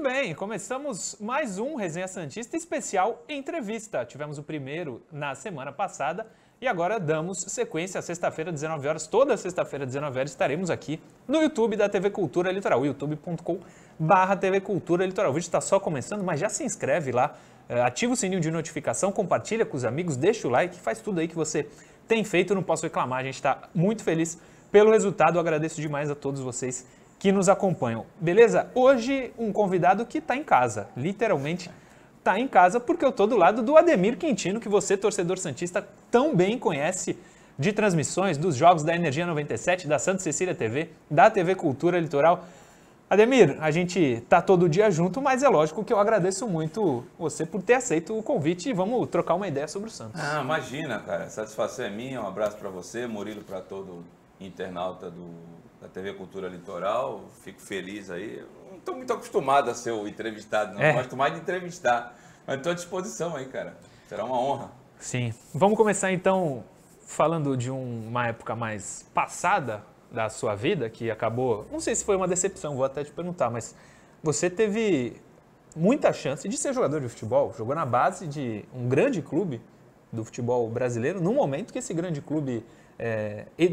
bem, começamos mais um Resenha Santista especial entrevista. Tivemos o primeiro na semana passada e agora damos sequência à sexta-feira, 19 horas. Toda sexta-feira, 19 horas, estaremos aqui no YouTube da TV Cultura Litoral, youtube.com/TV Cultura Litoral. O vídeo está só começando, mas já se inscreve lá, ativa o sininho de notificação, compartilha com os amigos, deixa o like, faz tudo aí que você tem feito, não posso reclamar. A gente está muito feliz pelo resultado, eu agradeço demais a todos vocês que nos acompanham. Beleza? Hoje um convidado que está em casa, literalmente está em casa, porque eu estou do lado do Ademir Quintino, que você, torcedor santista, tão bem conhece de transmissões dos jogos da Energia 97, da Santa Cecília TV, da TV Cultura Litoral. Ademir, a gente está todo dia junto, mas é lógico que eu agradeço muito você por ter aceito o convite e vamos trocar uma ideia sobre o Santos. Ah, imagina, cara. A satisfação é minha. Um abraço para você, Murilo, para todo internauta da TV Cultura Litoral. Fico feliz aí. Não estou muito acostumado a ser o entrevistado, não. Gosto mais de entrevistar. Mas estou à disposição aí, cara. Será uma honra. Sim. Vamos começar então falando de uma época mais passada da sua vida, que acabou, não sei se foi uma decepção, vou até te perguntar, mas você teve muita chance de ser jogador de futebol, jogou na base de um grande clube do futebol brasileiro, no momento que esse grande clube,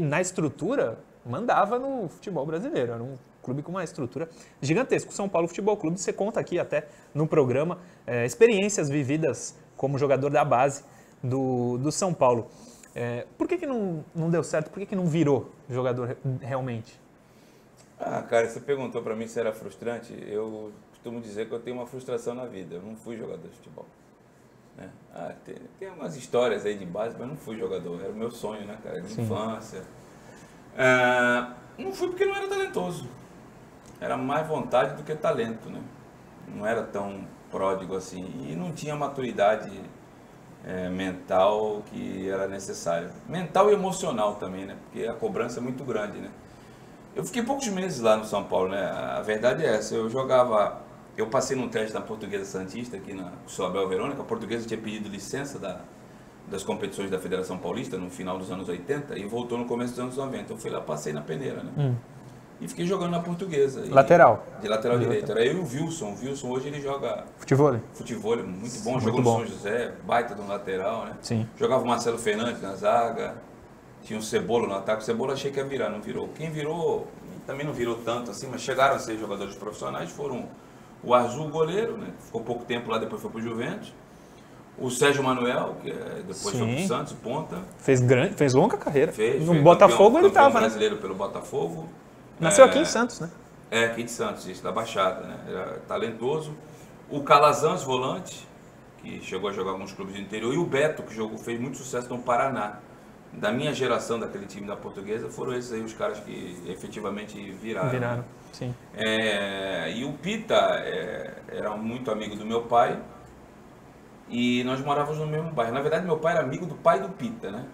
na estrutura, mandava no futebol brasileiro, era um clube com uma estrutura gigantesca. O São Paulo Futebol Clube, você conta aqui até no programa, experiências vividas como jogador da base do São Paulo. Por que não deu certo? Por que não virou jogador realmente? Ah, cara, você perguntou para mim se era frustrante. Eu costumo dizer que eu tenho uma frustração na vida. Eu não fui jogador de futebol. Né? Tem umas histórias aí de base, mas não fui jogador. Era o meu sonho, né, cara? De infância. Não fui porque não era talentoso. Era mais vontade do que talento, né? Não era tão pródigo assim. E não tinha maturidade mental que era necessário. Mental e emocional também, né? Porque a cobrança é muito grande, né? Eu fiquei poucos meses lá no São Paulo, né? A verdade é essa. Eu passei num teste na Portuguesa Santista, aqui na Abel Verônica. A Portuguesa tinha pedido licença das competições da Federação Paulista no final dos anos 80 e voltou no começo dos anos 90. Eu fui lá, passei na peneira, né? E fiquei jogando na Portuguesa. Lateral? De lateral direito. Era eu e o Wilson. O Wilson hoje ele joga... Futevôlei? Futevôlei, muito bom. Jogou no São José, baita de um lateral, né? Sim. Jogava o Marcelo Fernandes na zaga. Tinha o Cebola no ataque. O Cebola achei que ia virar, não virou. Quem virou, também não virou tanto assim, mas chegaram a ser jogadores profissionais. Foram o Arzu, goleiro, né? Ficou pouco tempo lá, depois foi pro Juventus. O Sérgio Manuel, que depois foi pro Santos, ponta. Fez longa carreira. No Botafogo ele estava, né? Brasileiro pelo Botafogo. Nasceu aqui em Santos, né? Aqui de Santos, isso, da Baixada, né? Era talentoso. O Calazans, volante, que chegou a jogar alguns clubes do interior. E o Beto, que fez muito sucesso no Paraná. Da minha geração, daquele time da Portuguesa, foram esses aí os caras que efetivamente viraram. Né? Sim. E o Pita era muito amigo do meu pai. E nós morávamos no mesmo bairro. Na verdade, meu pai era amigo do pai do Pita, né?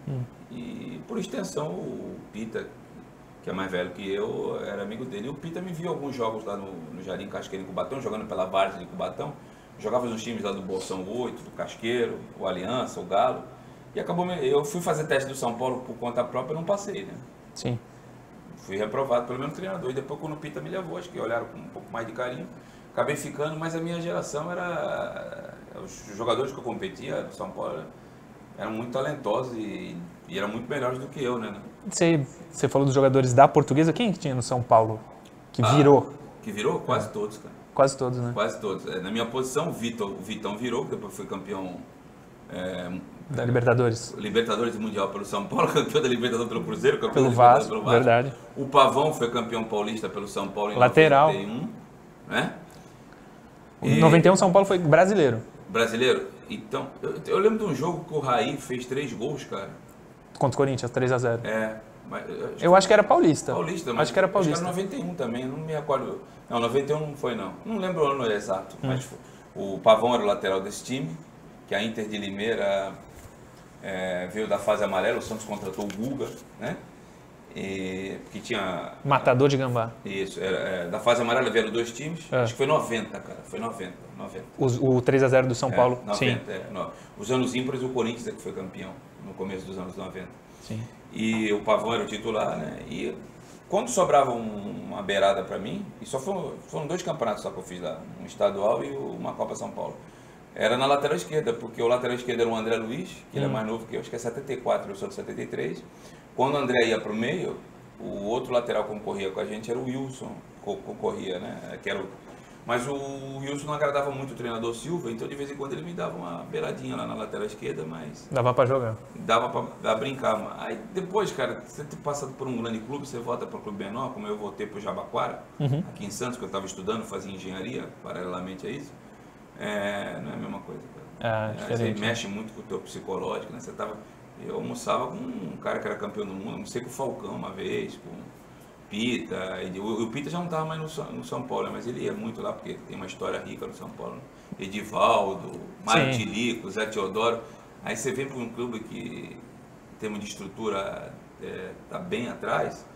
E, por extensão, o Pita, que é mais velho que eu, era amigo dele. E o Pita me viu alguns jogos lá no Jardim Casqueiro, em Cubatão, jogando pela Várzea de Cubatão. Jogava nos times lá do Bolsão 8, do Casqueiro, o Aliança, o Galo. E eu fui fazer teste do São Paulo por conta própria e não passei, né? Sim. Fui reprovado pelo mesmo treinador. E depois, quando o Pita me levou, acho que olharam com um pouco mais de carinho. Acabei ficando, mas a minha geração era... Os jogadores que eu competia no São Paulo eram muito talentosos e eram muito melhores do que eu, né? Você falou dos jogadores da Portuguesa. Quem que tinha no São Paulo que virou? Que virou? Quase todos, cara. Quase todos, né? Quase todos. Na minha posição, o Vitão virou, que depois foi campeão... da Libertadores. Libertadores Mundial pelo São Paulo, campeão da Libertadores pelo Cruzeiro, campeão pelo da Vasco, pelo Vasco. Verdade. O Pavão foi campeão paulista pelo São Paulo em lateral. 91, né? Em 91 São Paulo foi brasileiro. Brasileiro? Então, eu lembro de um jogo que o Raí fez 3 gols, cara. Contra o Corinthians, 3-0. Mas eu acho que era paulista. Paulista, mas acho que era paulista. Acho que era 91 também, não me recordo. Não, 91 não foi não. Não lembro o ano exato, mas o Pavão era o lateral desse time, que a Inter de Limeira veio da fase amarela, o Santos contratou o Guga, né? Que tinha... Matador de Gambá. Isso, da fase amarela vieram 2 times, acho que foi 90, cara, foi 90. O 3-0 do São Paulo, 90, sim. Os anos ímpares, o Corinthians é que foi campeão, no começo dos anos 90. Sim. E o Pavão era o titular, né? E quando sobrava uma beirada para mim, e só foram 2 campeonatos só que eu fiz lá, um estadual e uma Copa São Paulo. Era na lateral esquerda, porque o lateral esquerdo era o André Luiz, que ele é mais novo que eu, acho que é 74, eu sou de 73. Quando o André ia para o meio, o outro lateral que concorria com a gente era o Wilson, concorria, né? Mas o Wilson não agradava muito o treinador Silva, então de vez em quando ele me dava uma beiradinha lá na lateral esquerda, mas... Dava para jogar. Dava pra brincar. Aí depois, cara, você ter passado por um grande clube, você volta para o clube menor, como eu voltei para o Jabaquara, aqui em Santos, que eu estava estudando, fazia engenharia, paralelamente a isso. Não é a mesma coisa, cara. Você mexe muito com o teu psicológico, né? Eu almoçava com um cara que era campeão do mundo, almocei com o Falcão uma vez, com o Pita. O Pita já não estava mais no São Paulo, né? Mas ele ia muito lá, porque tem uma história rica no São Paulo. Né? Edivaldo, Mário Tilico, Zé Teodoro. Aí você vem para um clube que, em termos de estrutura, está bem atrás.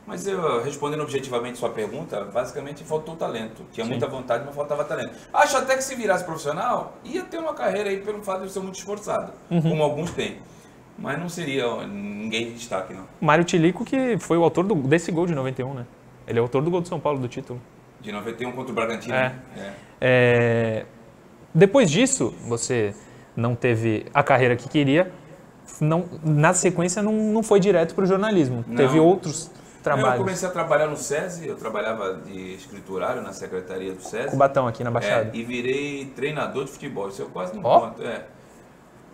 Mas eu, respondendo objetivamente sua pergunta, basicamente faltou talento. Tinha muita vontade, mas faltava talento. Acho até que se virasse profissional, ia ter uma carreira aí pelo fato de eu ser muito esforçado, como alguns têm. Mas não seria ninguém de destaque, não. Mário Tilico, que foi o autor desse gol de 91, né? Ele é o autor do gol do São Paulo, do título. De 91 contra o Bragantino, Depois disso, você não teve a carreira que queria, na sequência não foi direto para o jornalismo. Não. Teve outros trabalhos. Eu comecei a trabalhar no SESI, eu trabalhava de escriturário na secretaria do SESI. Cubatão, aqui na Baixada. E virei treinador de futebol, isso eu quase não conto.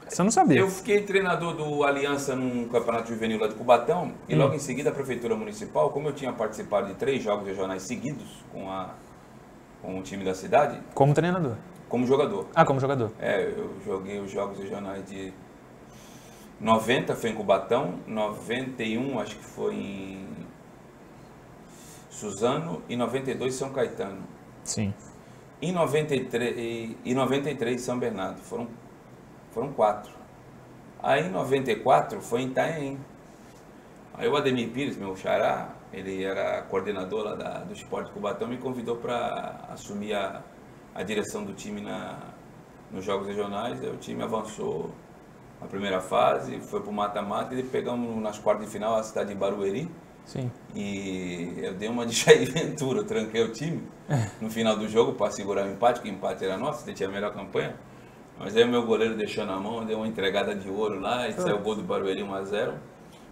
Você não sabia? Eu fiquei treinador do Aliança num campeonato juvenil lá de Cubatão e logo em seguida a Prefeitura Municipal, como eu tinha participado de 3 jogos regionais seguidos com o time da cidade... Como treinador? Como jogador. Ah, como jogador. Eu joguei os jogos regionais de 90 foi em Cubatão, 91 acho que foi em Suzano e 92 São Caetano. Sim. Em 93 São Bernardo. Foram 4. Aí em 94 foi em Itanhaém. Aí o Ademir Pires, meu xará, ele era coordenador lá do Esporte Cubatão, me convidou para assumir a direção do time nos jogos regionais. Aí o time avançou a primeira fase, foi para o mata-mata e pegamos nas quartas de final a cidade de Barueri. Sim. E eu dei uma de Jair Ventura, eu tranquei o time no final do jogo para segurar o empate, porque o empate era nosso, ele tinha a melhor campanha. Mas aí o meu goleiro deixou na mão, deu uma entregada de ouro lá e saiu o gol do Barueri 1-0.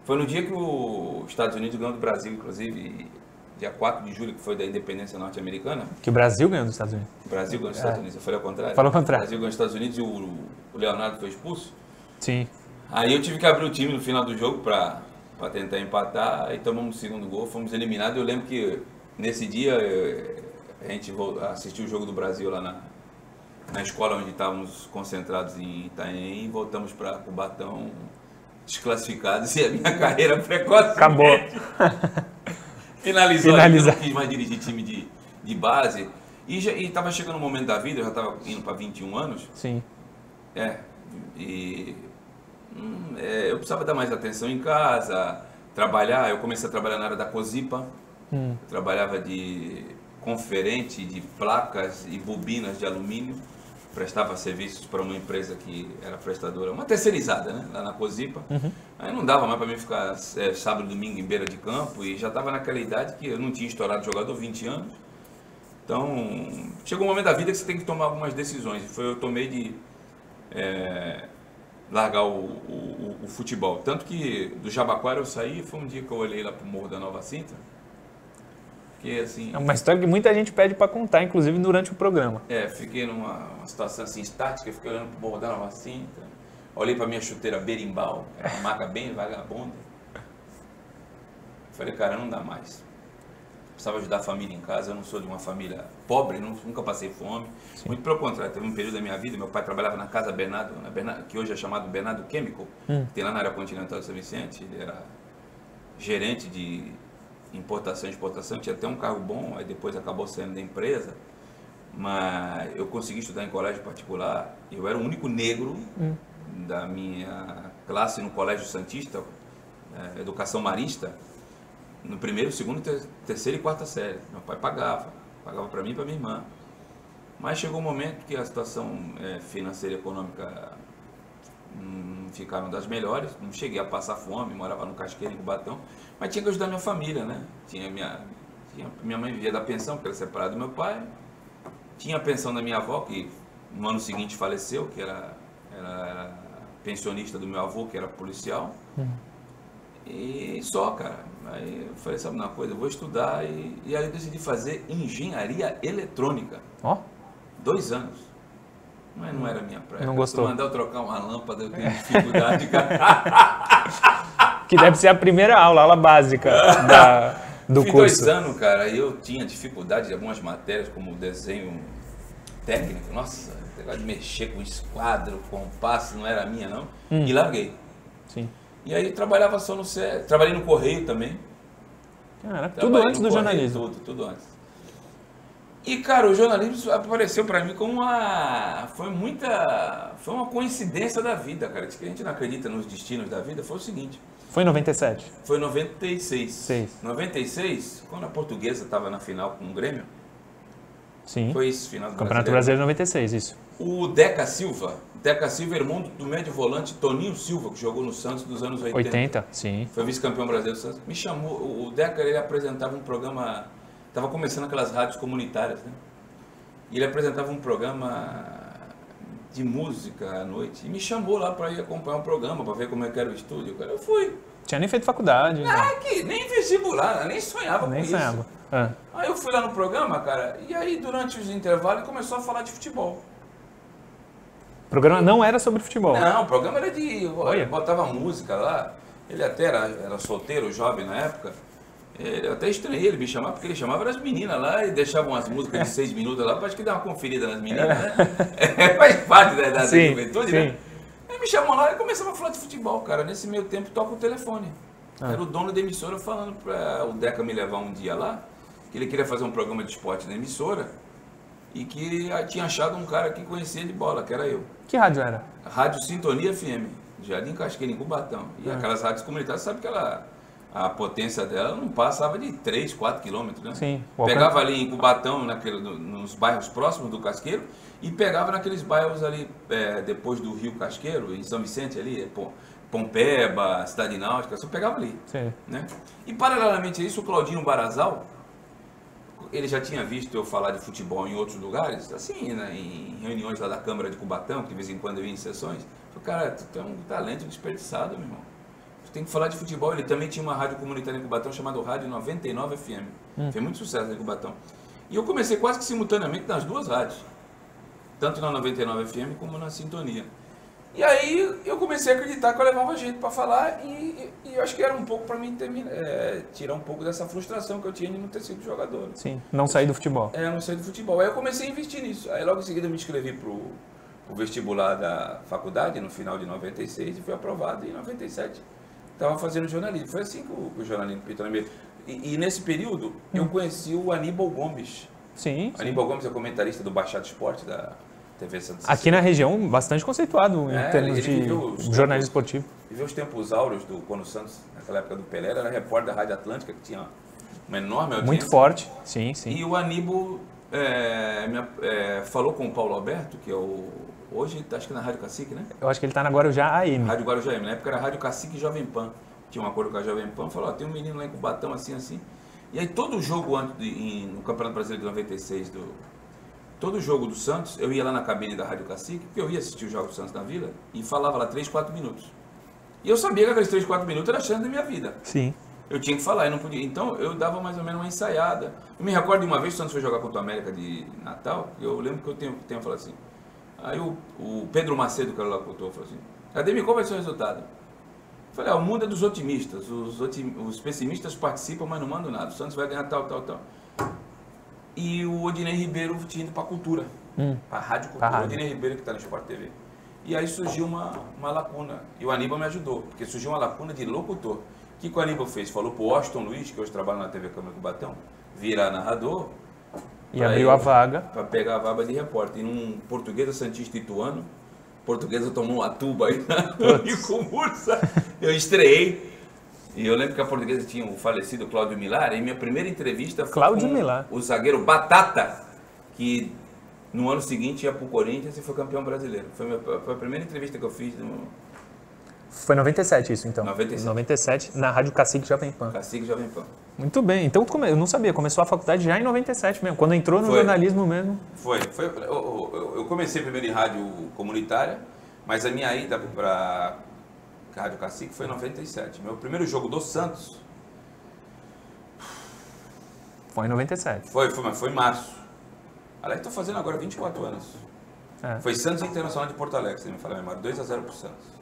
Foi no dia que os Estados Unidos ganhou do Brasil, inclusive, dia 4 de julho, que foi da independência norte-americana. Que o Brasil ganhou dos Estados Unidos. O Brasil ganhou dos Estados Unidos, eu falei ao contrário. Falou ao contrário. O Brasil ganhou dos Estados Unidos e o Leonardo foi expulso. Sim. Aí eu tive que abrir o time no final do jogo para tentar empatar, aí tomamos o segundo gol, fomos eliminados. Eu lembro que nesse dia a gente assistiu o jogo do Brasil lá na escola onde estávamos concentrados em Itanhaém e voltamos para Cubatão desclassificados e a minha carreira precocemente acabou. Finalizou. Eu não quis mais dirigir time de base e estava chegando o momento da vida, eu já estava indo para 21 anos. Sim. Eu precisava dar mais atenção em casa, trabalhar. Eu comecei a trabalhar na área da Cosipa, trabalhava de conferente de placas e bobinas de alumínio, prestava serviços para uma empresa que era prestadora, uma terceirizada, né, lá na Cosipa. Aí não dava mais para mim ficar sábado e domingo em beira de campo e já estava naquela idade que eu não tinha estourado jogador, 20 anos. Então, chegou um momento da vida que você tem que tomar algumas decisões. Eu tomei de largar o futebol. Tanto que do Jabaquara eu saí, foi um dia que eu olhei lá pro Morro da Nova Sintra. Porque, assim, é uma história que muita gente pede para contar, inclusive durante o programa. Fiquei numa situação assim estática, fiquei olhando pro Morro da Nova Sintra, olhei pra minha chuteira Berimbau, uma marca bem vagabunda. Falei, cara, não dá mais. Precisava ajudar a família em casa, eu não sou de uma família pobre, nunca passei fome. Sim. Muito pelo contrário, teve um período da minha vida, meu pai trabalhava na Casa Bernardo, que hoje é chamado Bernardo Chemical, que tem lá na área continental de São Vicente. Ele era gerente de importação e exportação, tinha até um cargo bom, aí depois acabou saindo da empresa. Mas eu consegui estudar em colégio particular, eu era o único negro da minha classe no Colégio Santista, educação marista, no primeiro, segundo, terceira e quarta série. Meu pai pagava para mim e para minha irmã. Mas chegou um momento que a situação financeira e econômica não não ficaram das melhores, não cheguei a passar fome, morava no Casqueiro, em Cubatão, mas tinha que ajudar minha família, né? Minha mãe vivia da pensão, porque era separada do meu pai, tinha a pensão da minha avó, que no ano seguinte faleceu, que era pensionista do meu avô, que era policial, e só, cara. Aí eu falei, sabe uma coisa, eu vou estudar, e aí eu decidi fazer engenharia eletrônica. Ó. 2 anos. Mas não era minha praia. Não gostou? Se mandar eu trocar uma lâmpada, eu tenho dificuldade, cara. Que deve ser a primeira aula básica do Fiz curso. 2 anos, cara, e eu tinha dificuldade de algumas matérias, como desenho técnico. Nossa, negócio de mexer com esquadro, compasso, não era minha, não. E larguei. Sim. E aí trabalhava só no CE. Trabalhei no Correio também. Cara, tudo antes do jornalismo. Tudo antes. E, cara, o jornalismo apareceu pra mim como foi uma coincidência da vida, cara. Diz que a gente não acredita nos destinos da vida. Foi o seguinte. Foi em 97? Foi em 96. 6. 96, quando a Portuguesa estava na final com o Grêmio. Sim. Foi isso, final do Campeonato Brasileiro 96, isso. O Deca Silva, irmão do médio volante Toninho Silva, que jogou no Santos dos anos 80. 80, sim. Foi vice-campeão brasileiro do Santos. Me chamou, o Deca, ele apresentava um programa, estava começando aquelas rádios comunitárias, né? E ele apresentava um programa de música à noite. E me chamou lá para ir acompanhar um programa, para ver como é que era o estúdio. Cara, eu fui. Tinha nem feito faculdade. Que nem vestibular, nem sonhava com isso. Nem sonhava. Aí eu fui lá no programa, cara, e aí durante os intervalos começou a falar de futebol. O programa não era sobre futebol. Não, o programa era ele botava música lá. Ele até era solteiro, jovem na época. Eu até estranhei ele me chamar, porque ele chamava as meninas lá e deixava umas músicas de 6 minutos lá, para acho que dar uma conferida nas meninas, né? Faz parte da juventude, né? Ele me chamou lá e começamos a falar de futebol, cara. Nesse meio tempo toca o telefone. Era o dono da emissora falando para o Deca me levar um dia lá, que ele queria fazer um programa de esporte na emissora e que tinha achado um cara que conhecia de bola, que era eu. Que rádio era? Rádio Sintonia FM, Jardim Casqueiro, em Cubatão. E aquelas rádios comunitárias, sabe que a potência dela não passava de 3, 4 quilômetros, né? Sim. Pegava ali em Cubatão, nos bairros próximos do Casqueiro, e pegava naqueles bairros ali, depois do Rio Casqueiro, em São Vicente ali, Pompeba, Cidade Náutica, só pegava ali. Sim. Né? E paralelamente a isso, o Claudinho Barazal, ele já tinha visto eu falar de futebol em outros lugares, assim, né, em reuniões lá da Câmara de Cubatão, que de vez em quando eu ia em sessões. Falei, cara, tu tem um talento desperdiçado, meu irmão. Tu tem que falar de futebol. Ele também tinha uma rádio comunitária em Cubatão chamada Rádio 99 FM. Fez muito sucesso em Cubatão. E eu comecei quase que simultaneamente nas duas rádios. Tanto na 99 FM como na Sintonia. E aí eu comecei a acreditar que eu levava jeito para falar e eu acho que era um pouco para mim tirar um pouco dessa frustração que eu tinha de não ter sido jogador. Sim, não sair do futebol. Não sair do futebol. Aí eu comecei a investir nisso. Aí logo em seguida eu me inscrevi pro vestibular da faculdade no final de 96 e fui aprovado em 97. Estava fazendo jornalismo. Foi assim que o jornalismo pintou na minha vida. E nesse período eu conheci o Aníbal Gomes. Sim. Aníbal Gomes é comentarista do Baixado Esporte da TV Santa Cecília. Aqui na região, bastante conceituado em termos de jornalismo esportivo. Viveu os tempos áureos quando o Santos, naquela época do Pelé, era repórter da Rádio Atlântica, que tinha uma enorme audiência. Muito forte, sim, sim. E o Aníbal falou com o Paulo Alberto, que é hoje acho que na Rádio Cacique, né? Eu acho que ele está na Guarujá AM. Rádio Guarujá AM. Na época era Rádio Cacique e Jovem Pan. Tinha um acordo com a Jovem Pan, falou, tem um menino lá em Cubatão, assim, assim. E aí todo jogo no Campeonato Brasileiro de 96, todo jogo do Santos, eu ia lá na cabine da Rádio Cacique, porque eu ia assistir os jogos do Santos na Vila, e falava lá 3, 4 minutos. E eu sabia que aqueles 3, 4 minutos era a chance da minha vida. Sim. Eu tinha que falar, e não podia. Então eu dava mais ou menos uma ensaiada. Eu me recordo de uma vez que o Santos foi jogar contra o América de Natal, eu lembro que eu tenho falado assim. Aí o Pedro Macedo, que era o locutor, falou assim, Ademir, qual vai ser o resultado? Eu falei, o mundo é dos otimistas, os pessimistas participam, mas não mandam nada. O Santos vai ganhar tal, tal, tal. E o Odinei Ribeiro tinha ido para a Cultura, para a Rádio Cultura. O Odinei Ribeiro que está no Sport TV. E aí surgiu uma lacuna. E o Aníbal me ajudou, porque surgiu uma lacuna de locutor. O que o Aníbal fez? Falou para o Washington Luiz, que hoje trabalha na TV Câmara Cubatão, virar narrador. E abriu a vaga. Para pegar a vaga de repórter. E num Portuguesa Santista Ituano, Portuguesa tomou uma tuba aí na Icomursa. Eu estreiei. E eu lembro que a Portuguesa tinha o falecido Cláudio Millar, e minha primeira entrevista foi com o zagueiro Batata, que no ano seguinte ia para o Corinthians e foi campeão brasileiro. Foi a primeira entrevista que eu fiz Foi 97 isso, então. 97. 97, na Rádio Cacique Jovem Pan. Cacique Jovem Pan. Muito bem. Então, eu não sabia, começou a faculdade já em 97 mesmo, quando entrou no Foi. jornalismo mesmo. Eu comecei primeiro em rádio comunitária, mas a minha ida para a Rádio Cacique foi em 97. Meu primeiro jogo do Santos Foi em 97. foi em março. Aliás, estou fazendo agora 24 anos. É. Foi Santos Internacional de Porto Alegre, se não me falar a memória, 2-0 pro Santos.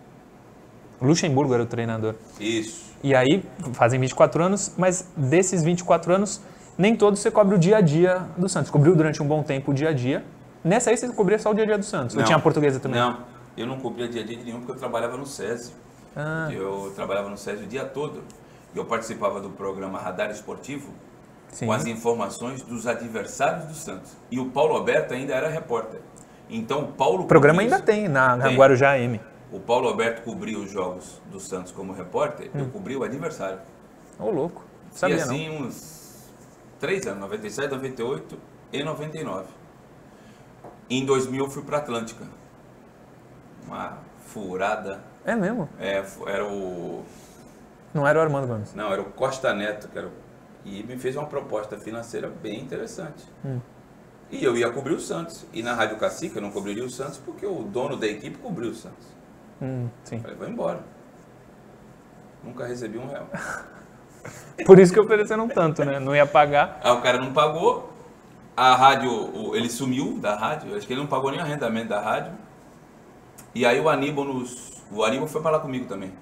Luxemburgo era o treinador. Isso. E aí, fazem 24 anos, mas desses 24 anos, nem todos você cobre o dia a dia do Santos. Cobriu durante um bom tempo o dia a dia. Nessa aí você cobria só o dia a dia do Santos. Não, Ou tinha a portuguesa também? Não, eu não cobria dia a dia de nenhum porque eu trabalhava no SESI. Ah, Eu trabalhava no SESI o dia todo. E eu participava do programa Radar Esportivo sim. com as informações dos adversários do Santos. E o Paulo Alberto ainda era repórter. Então o Paulo... O programa ainda tem, na Guarujá AM. O Paulo Alberto cobria os jogos do Santos como repórter, eu cobria o adversário. Ô, louco. E Sabia assim não. uns 3 anos, 97, 98 e 99. Em 2000 eu fui para Atlântica. Uma furada. É mesmo? Era o... Não era o Armando Gomes. Não, era o Costa Neto, e me fez uma proposta financeira bem interessante. E eu ia cobrir o Santos. E na Rádio Cacique eu não cobriria o Santos porque o dono da equipe cobriu o Santos. Sim. Falei, vou embora. Nunca recebi R$1. Por isso que ofereceram tanto, né? Não ia pagar. Aí o cara não pagou, a rádio, ele sumiu da rádio, acho que ele não pagou nem o arrendamento da rádio. E aí o Aníbal foi falar comigo também.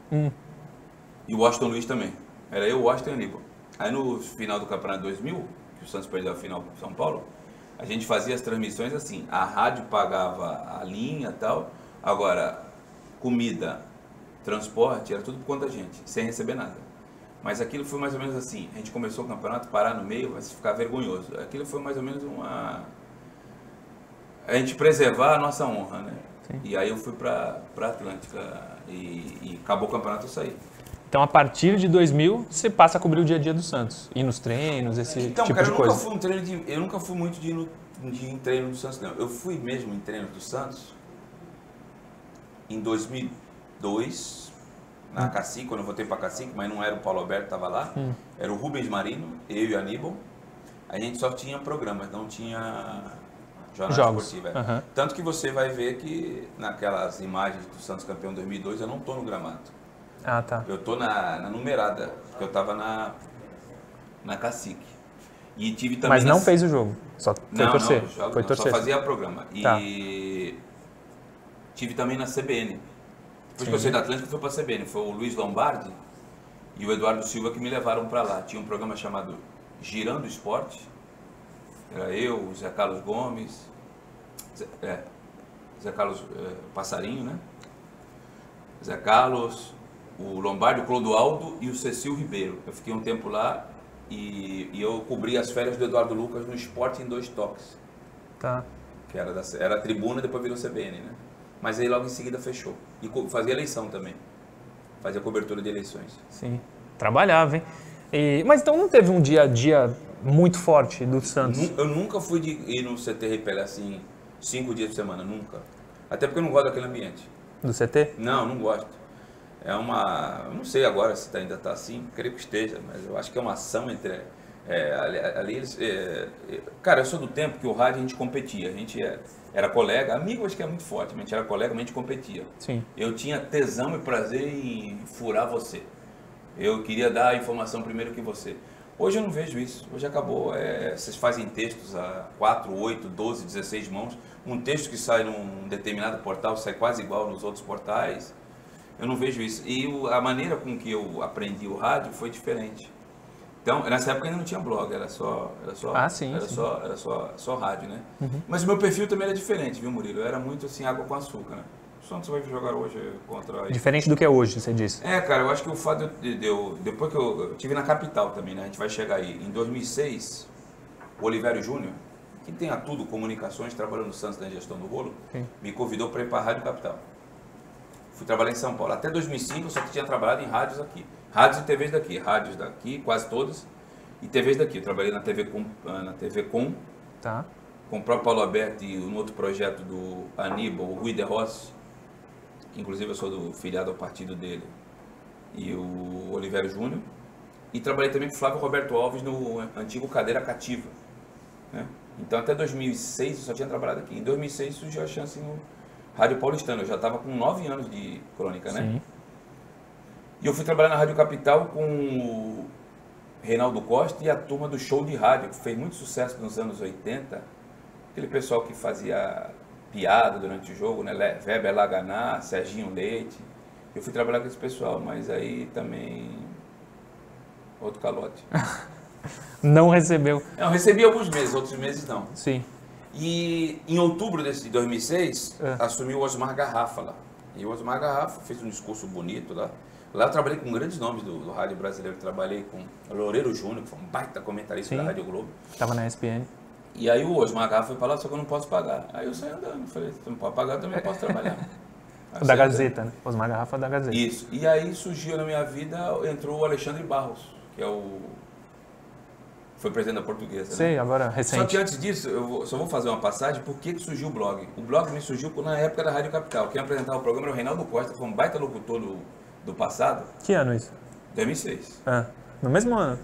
E o Washington Luiz também. Era eu, o Washington e o Aníbal. Aí no final do Campeonato 2000, que o Santos perdeu a final para São Paulo, a gente fazia as transmissões assim, a rádio pagava a linha e tal, agora comida, transporte, era tudo por conta da gente, sem receber nada. Mas aquilo foi mais ou menos assim, a gente começou o campeonato, parar no meio, vai ficar vergonhoso. Aquilo foi mais ou menos a gente preservar a nossa honra, né? Sim. E aí eu fui para Atlântica e acabou o campeonato, eu saí. Então, a partir de 2000, você passa a cobrir o dia a dia do Santos. Ir nos treinos, esse Então, tipo cara, de coisa. eu nunca fui muito de ir em treino do Santos, não. Eu fui mesmo em treino do Santos em 2002, na Cacique, quando eu voltei para Cacique, mas não era o Paulo Alberto, estava lá. Era o Rubens Marino, eu e o Aníbal. A gente só tinha programas, não tinha jornada esportiva. Tanto que você vai ver que naquelas imagens do Santos campeão 2002, eu não estou no gramado. Ah, tá. Eu estou na numerada, porque eu estava na Cacique. E tive também Mas não fez o jogo, só foi torcer. Não, foi torcer. só fazia programa. Tá. E tive também na CBN. Depois que eu saí da Atlântica, fui para a CBN. Foi o Luiz Lombardi e o Eduardo Silva que me levaram para lá. Tinha um programa chamado Girando Esporte. Era eu, o Zé Carlos Gomes, Zé Carlos Passarinho, né? Zé Carlos, o Lombardi, o Clodoaldo e o Cecil Ribeiro. Eu fiquei um tempo lá e eu cobri as férias do Eduardo Lucas no Esporte em 2 Toques. Tá. Que era a tribuna, depois virou CBN, né? Mas aí logo em seguida fechou. E fazia eleição também. Fazia cobertura de eleições. Sim. Trabalhava, hein? Mas então não teve um dia a dia muito forte do Santos? Eu nunca fui de ir no CT Repelé assim, 5 dias por semana, nunca. Até porque eu não gosto daquele ambiente. Do CT? Não gosto. Eu não sei agora se ainda está assim, creio que esteja, mas eu acho que é uma ação entre... ali eles... cara, eu sou do tempo que o rádio a gente competia, a gente era colega, amigo acho que é muito forte, mas a gente era colega, mas a gente competia. Sim. Eu tinha tesão e prazer em furar você. Eu queria dar a informação primeiro que você. Hoje eu não vejo isso, hoje acabou. Vocês fazem textos a 4, 8, 12, 16 mãos. Um texto que sai num determinado portal sai quase igual nos outros portais. Eu não vejo isso. E a maneira com que eu aprendi o rádio foi diferente. Então, nessa época ainda não tinha blog, era só rádio, né? Mas o meu perfil também era diferente, viu, Murilo? Eu era muito assim, água com açúcar, né? O Santos vai jogar hoje contra... Diferente do que é hoje, você disse. Cara, eu acho que o fato depois que eu tive na capital também, né? A gente vai chegar aí. Em 2006, o Olivério Júnior, que tem a tudo, comunicações, trabalhando no Santos na gestão do rolo, me convidou para ir para a Rádio Capital. Fui trabalhar em São Paulo. Até 2005 eu só tinha trabalhado em rádios aqui. Rádios e TVs daqui. Rádios daqui, quase todas. E TVs daqui. Eu trabalhei na TV Com. Tá. Com o próprio Paulo Alberto e um outro projeto do Aníbal, o Rui de Rossi. inclusive eu sou filiado ao partido dele, e o Olivério Júnior. E trabalhei também com o Flávio Roberto Alves no antigo Cadeira Cativa, né? Então até 2006 eu só tinha trabalhado aqui. Em 2006 surgiu a chance no Rádio Paulistano. Eu já estava com 9 anos de crônica, né? Sim. E eu fui trabalhar na Rádio Capital com o Reinaldo Costa e a turma do Show de Rádio, que fez muito sucesso nos anos 80. Aquele pessoal que fazia piada durante o jogo, né? Weber Laganá, Serginho Leite. Eu fui trabalhar com esse pessoal, mas aí também outro calote. Não recebeu. Não, recebi alguns meses, outros meses não. Sim. E em outubro de 2006, assumiu o Osmar Garrafa lá. E o Osmar Garrafa fez um discurso bonito lá. Lá eu trabalhei com grandes nomes do rádio brasileiro. Trabalhei com o Loureiro Júnior, que foi um baita comentarista da Rádio Globo. Estava na ESPN. E aí o Osmar Garrafa foi falar, só que eu não posso pagar. Aí eu saí andando. Falei, você não pode pagar, eu também posso trabalhar. Da Gazeta, né? Osmar Garrafa da Gazeta. Isso. E aí surgiu na minha vida, entrou o Alexandre Barros, que é foi presidente da Portuguesa. Sei, né? agora recente. Só que antes disso, só vou fazer uma passagem, por que surgiu o blog? O blog me surgiu na época da Rádio Capital. Quem apresentava o programa era o Reinaldo Costa, que foi um baita locutor do passado. Que ano isso? 2006. No mesmo ano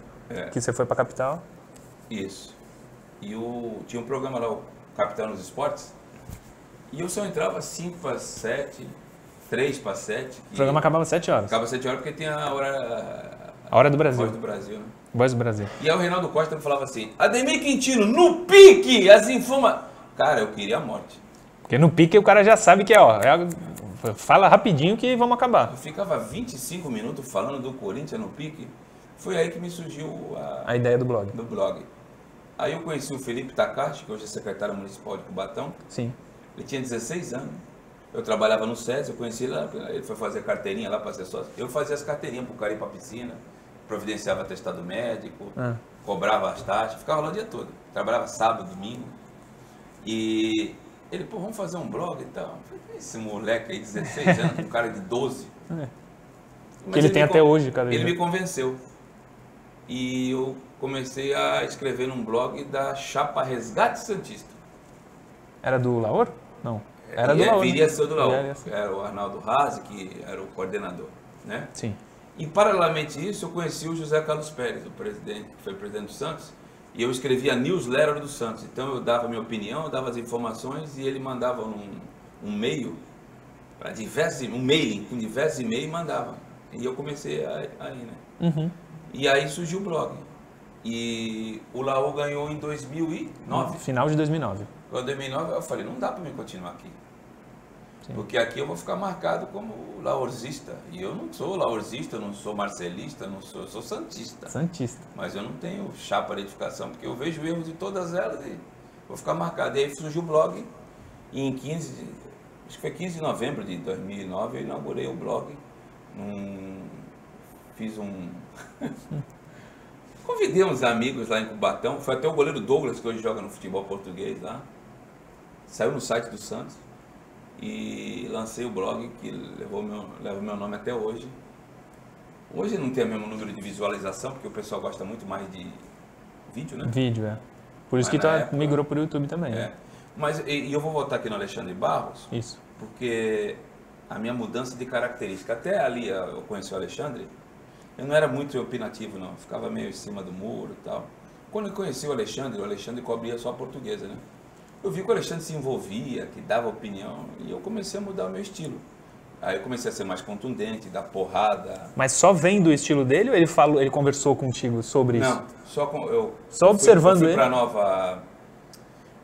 que você foi pra Capital? Isso. E tinha um programa lá, o Capital nos Esportes, e eu só entrava 5 para 7, 3 para 7. O programa acabava às 7 horas. Acaba às 7 horas porque tem a hora... A hora do Brasil. Voz do Brasil, né? Voz do Brasil. E aí o Reinaldo Costa me falava assim, Ademir Quintino, no pique, as informações... Cara, eu queria a morte. Porque no pique o cara já sabe que fala rapidinho que vamos acabar. Eu ficava 25 minutos falando do Corinthians no pique. Foi aí que me surgiu a ideia do blog. Do blog. Aí eu conheci o Felipe Takashi, que hoje é secretário municipal de Cubatão. Sim. Ele tinha 16 anos. Eu trabalhava no SES, eu conheci ele lá, ele foi fazer carteirinha lá para ser sócio. Eu fazia as carteirinhas para o cara ir para a piscina, providenciava atestado médico, cobrava as taxas, ficava lá o dia todo. Trabalhava sábado, domingo. E ele, vamos fazer um blog e tal. Eu falei, esse moleque aí, 16 anos, um cara de 12. Que ele tem até hoje, cara. Ele me convenceu. E eu comecei a escrever num blog da Chapa Resgate Santista. Era do Laor? Não. Era do Laor. Viria a ser do Laor. Era o Arnaldo Razi, que era o coordenador, né? Sim. E paralelamente a isso, eu conheci o José Carlos Pérez, o presidente, que foi presidente do Santos, e eu escrevia a newsletter do Santos. Então eu dava a minha opinião, eu dava as informações e ele mandava um e-mail, um mailing com diversos e-mails e mandava. E eu comecei aí, né? Uhum. E aí surgiu o blog. E o Laor ganhou em 2009. Final de 2009. Em 2009 eu falei, não dá para mim continuar aqui. Sim. Porque aqui eu vou ficar marcado como laorzista. E eu não sou laorzista, eu não sou marcelista, eu sou santista. Santista. Mas eu não tenho chapa de edificação, porque eu vejo erros de todas elas e vou ficar marcado. E aí surgiu o blog e em 15 de novembro de 2009 eu inaugurei o blog. Convidei uns amigos lá em Cubatão, foi até o goleiro Douglas, que hoje joga no futebol português lá. Saiu no site do Santos e lancei o blog que leva meu nome até hoje. Hoje não tem o mesmo número de visualização, porque o pessoal gosta muito mais de vídeo, né? Vídeo, Por isso que migrou para o YouTube também. Né? Mas e eu vou voltar aqui no Alexandre Barros. Isso. Porque a minha mudança de característica, até ali eu conheci o Alexandre, eu não era muito opinativo não, ficava meio em cima do muro e tal. Quando eu conheci o Alexandre cobria só a portuguesa, né? Eu vi que o Alexandre se envolvia, que dava opinião, e eu comecei a mudar o meu estilo. Aí eu comecei a ser mais contundente, dar porrada. Mas só vendo o estilo dele ou ele conversou contigo sobre isso? Não, só observando ele? Eu fui pra Nova...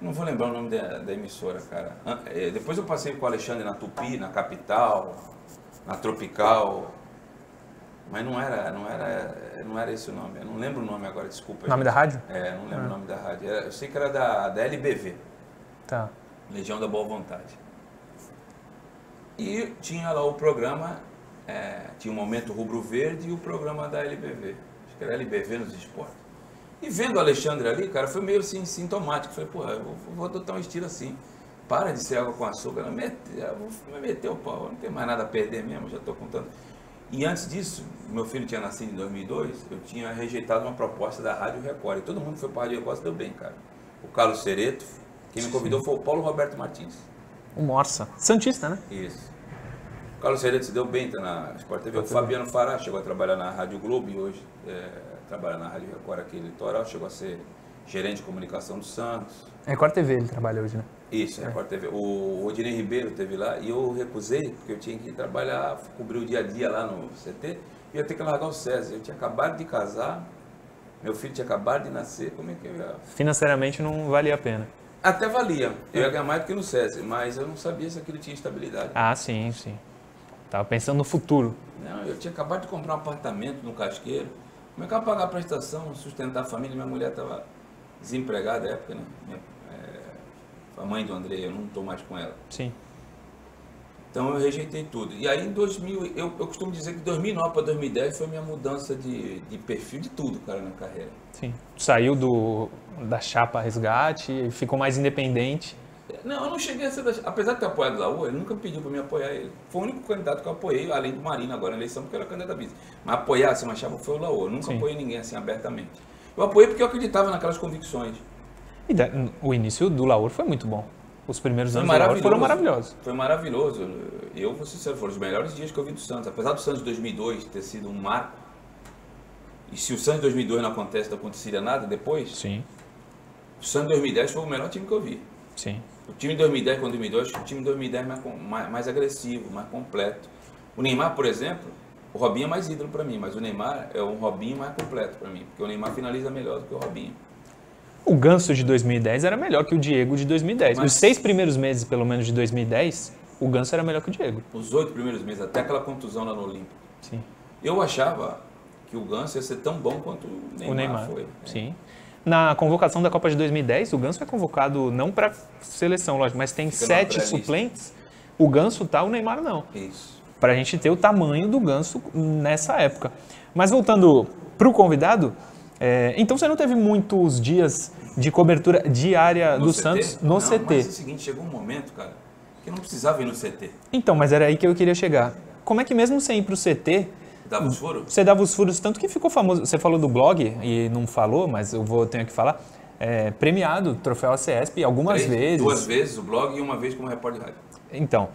Não vou lembrar o nome da emissora, cara. Depois eu passei com o Alexandre na Tupi, na Capital, na Tropical... Mas não era esse o nome, eu não lembro o nome agora, desculpa. O nome da rádio? Não lembro o nome da rádio, eu sei que era da LBV. Tá. Legião da Boa Vontade. E tinha lá o programa, tinha o Momento Rubro Verde e o programa da LBV, acho que era LBV nos esportes. E vendo o Alexandre ali, cara, foi meio assim, sintomático, falei, porra, eu vou adotar um estilo assim, para de ser água com açúcar, eu vou me meter o pau, não tem mais nada a perder mesmo, já estou contando. E antes disso, meu filho tinha nascido em 2002, eu tinha rejeitado uma proposta da Rádio Record. E todo mundo que foi para a Rádio Record se deu bem, cara. O Carlos Cereto, quem me convidou foi o Paulo Roberto Martins. O Morsa. Santista, né? Isso. O Carlos Ceredo se deu bem, tá na Sport TV. O Fabiano Fará chegou a trabalhar na Rádio Globo e hoje trabalha na Rádio Record aqui Litoral, chegou a ser gerente de comunicação do Santos. Record TV ele trabalha hoje, né? Isso, Record TV. O Rodinei Ribeiro esteve lá e eu recusei, porque eu tinha que trabalhar, cobrir o dia a dia lá no CT, e eu ia ter que largar o César. Eu tinha acabado de casar, meu filho tinha acabado de nascer, como é que eu ia... Financeiramente não valia a pena. Até valia, eu ia ganhar mais do que no César, mas eu não sabia se aquilo tinha estabilidade. Ah, sim, sim. Tava pensando no futuro. Não, eu tinha acabado de comprar um apartamento no Casqueiro, como é que eu ia pagar a prestação, sustentar a família, minha mulher estava desempregada na época, né? A mãe do André, eu não estou mais com ela. Sim. Então eu rejeitei tudo. E aí em 2000, eu costumo dizer que de 2009 para 2010 foi minha mudança de perfil de tudo, cara, na carreira. Sim. Saiu da chapa Resgate e ficou mais independente. Não, eu não cheguei a ser apesar de ter apoiado o Laú, ele nunca pediu para me apoiar ele. Foi o único candidato que eu apoiei, além do Marino agora na eleição, porque eu era candidato a vice. Mas apoiar assim, uma chapa foi o Laú. Eu nunca apoiei ninguém assim abertamente. Eu apoiei porque eu acreditava naquelas convicções. E o início do Laur foi muito bom. Os primeiros anos do Laur foram maravilhosos. Foi maravilhoso. Eu vou ser sincero, foram os melhores dias que eu vi do Santos. Apesar do Santos de 2002 ter sido um marco, e se o Santos de 2002 não aconteceria nada depois, sim. O Santos de 2010 foi o melhor time que eu vi. Sim. O time de 2010 com 2002, o time de 2010 mais agressivo, mais completo. O Neymar, por exemplo, o Robinho é mais ídolo para mim, mas o Neymar é um Robinho mais completo para mim, porque o Neymar finaliza melhor do que o Robinho. O Ganso de 2010 era melhor que o Diego de 2010. Os 6 primeiros meses, pelo menos, de 2010, o Ganso era melhor que o Diego. Os 8 primeiros meses, até aquela contusão lá no Olímpico. Sim. Eu achava que o Ganso ia ser tão bom quanto o Neymar foi. Sim. Na convocação da Copa de 2010, o Ganso foi convocado não para seleção, lógico, mas tem 7 suplentes. O Ganso tá, o Neymar não. Isso. Para a gente ter o tamanho do Ganso nessa época. Mas voltando para o convidado, então você não teve muitos dias de cobertura diária do Santos no CT? Mas é o seguinte, chegou um momento, cara, que eu não precisava ir no CT. Então, mas era aí que eu queria chegar. Como é que mesmo sem ir para o CT... Dava os furos? Você dava os furos, tanto que ficou famoso. Você falou do blog e não falou, mas tenho que falar. Premiado, troféu ACESP, algumas vezes. 2 vezes o blog e 1 vez como repórter de rádio. Então,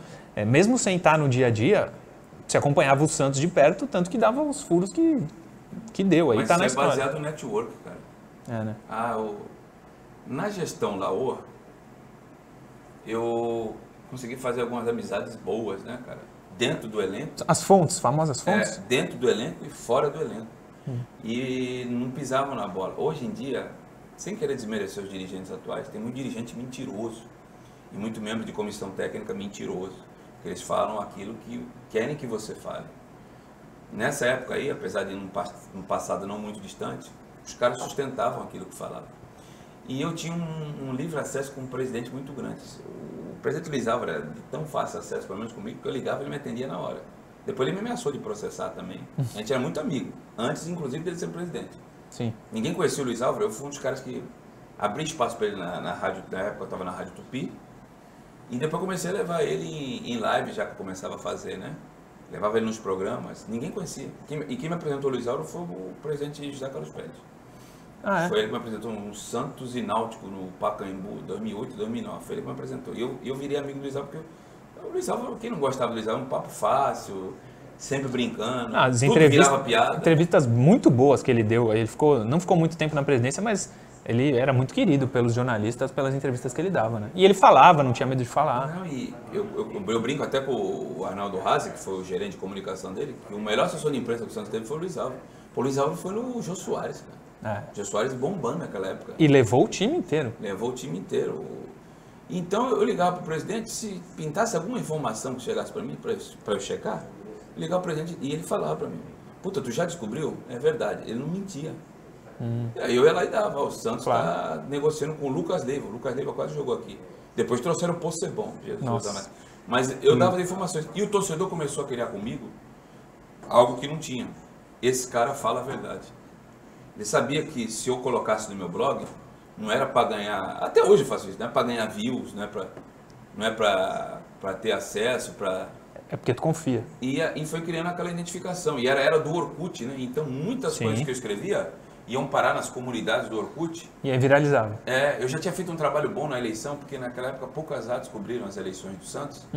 mesmo sem estar no dia a dia, você acompanhava o Santos de perto, tanto que dava os furos que deu. Aí mas tá na isso história. Baseado no network, cara. Né? Na gestão Laor, eu consegui fazer algumas amizades boas, né, cara? Dentro do elenco. As fontes, famosas fontes? Dentro do elenco e fora do elenco. E não pisavam na bola. Hoje em dia, sem querer desmerecer os dirigentes atuais, tem muito dirigente mentiroso. E muito membro de comissão técnica mentiroso. Porque eles falam aquilo que querem que você fale. Nessa época aí, apesar de num passado não muito distante, os caras sustentavam aquilo que falavam. E eu tinha um livre acesso com um presidente muito grande. O presidente Luiz Álvaro era de tão fácil acesso, pelo menos comigo, que eu ligava e ele me atendia na hora. Depois ele me ameaçou de processar também. A gente era muito amigo, antes inclusive dele ser presidente. Sim. Ninguém conhecia o Luiz Álvaro, eu fui um dos caras que abri espaço para ele na rádio, na época eu estava na Rádio Tupi. E depois comecei a levar ele em live, já que eu começava a fazer, né? Levava ele nos programas, ninguém conhecia. E quem me apresentou o Luiz Álvaro foi o presidente José Carlos Pérez. Foi ele que me apresentou um Santos e Náutico no Pacaembu, 2008 e 2009. Foi ele que me apresentou. E eu virei amigo do Luiz Álvaro, porque o Luiz Álvaro, quem não gostava do Luiz Álvaro, um papo fácil, sempre brincando, tudo virava piada. Entrevistas muito boas que ele deu. Ele não ficou muito tempo na presidência, mas ele era muito querido pelos jornalistas, pelas entrevistas que ele dava, né? E ele falava, não tinha medo de falar. Não, e eu brinco até com o Arnaldo Razzi, que foi o gerente de comunicação dele, que o melhor assessor de imprensa que o Santos teve foi o Luiz Álvaro. O Luiz Álvaro foi no Jô Soares, cara. Jô Soares bombando naquela época. E levou o time inteiro. Levou o time inteiro. Então eu ligava para o presidente, se pintasse alguma informação que chegasse para mim, para eu checar, eu ligava para o presidente e ele falava para mim, puta, tu já descobriu? É verdade, ele não mentia. E aí eu ia lá e dava, o Santos está negociando com o Lucas Leiva. O Lucas Leiva quase jogou aqui. Depois trouxeram o Possebon. Mas eu dava as informações. E o torcedor começou a criar comigo algo que não tinha. Esse cara fala a verdade. Ele sabia que se eu colocasse no meu blog, não era para ganhar, até hoje eu faço isso, não é para ganhar views, não é para ter acesso, É porque tu confia. E foi criando aquela identificação. E era do Orkut, né? Então muitas coisas que eu escrevia iam parar nas comunidades do Orkut. E aí viralizava. Eu já tinha feito um trabalho bom na eleição, porque naquela época poucas rádios cobriram as eleições do Santos.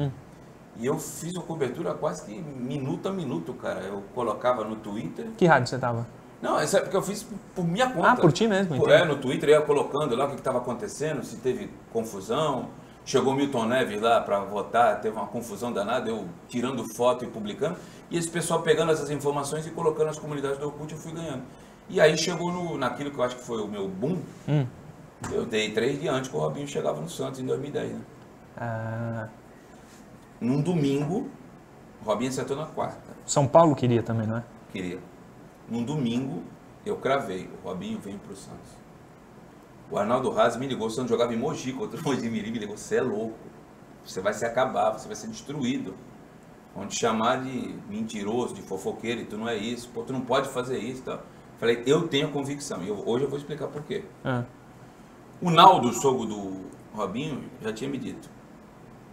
E eu fiz a cobertura quase que minuto a minuto, cara. Eu colocava no Twitter. Que rádio você tava? Não, isso é porque eu fiz por minha conta. Ah, por ti mesmo, entendi. No Twitter eu ia colocando lá o que estava acontecendo, se teve confusão. Chegou o Milton Neves lá para votar, teve uma confusão danada, eu tirando foto e publicando. E esse pessoal pegando essas informações e colocando nas comunidades do Orkut, eu fui ganhando. E aí chegou naquilo que eu acho que foi o meu boom. Eu dei 3 dias antes que o Robinho chegava no Santos em 2010, né? Ah, Num domingo, o Robinho acertou na quarta. São Paulo queria também, não é? Queria. Num domingo, eu cravei. O Robinho vem pro Santos. O Arnaldo Raz me ligou. O Santos jogava em Mogi contra o Mogi Mirim. Me ligou. Você é louco. Você vai se acabar. Você vai ser destruído. Vão te chamar de mentiroso, de fofoqueiro. E tu não é isso. Pô, tu não pode fazer isso. Tá? Falei, eu tenho convicção. E hoje eu vou explicar por quê. O Naldo, o sogro do Robinho, já tinha me dito.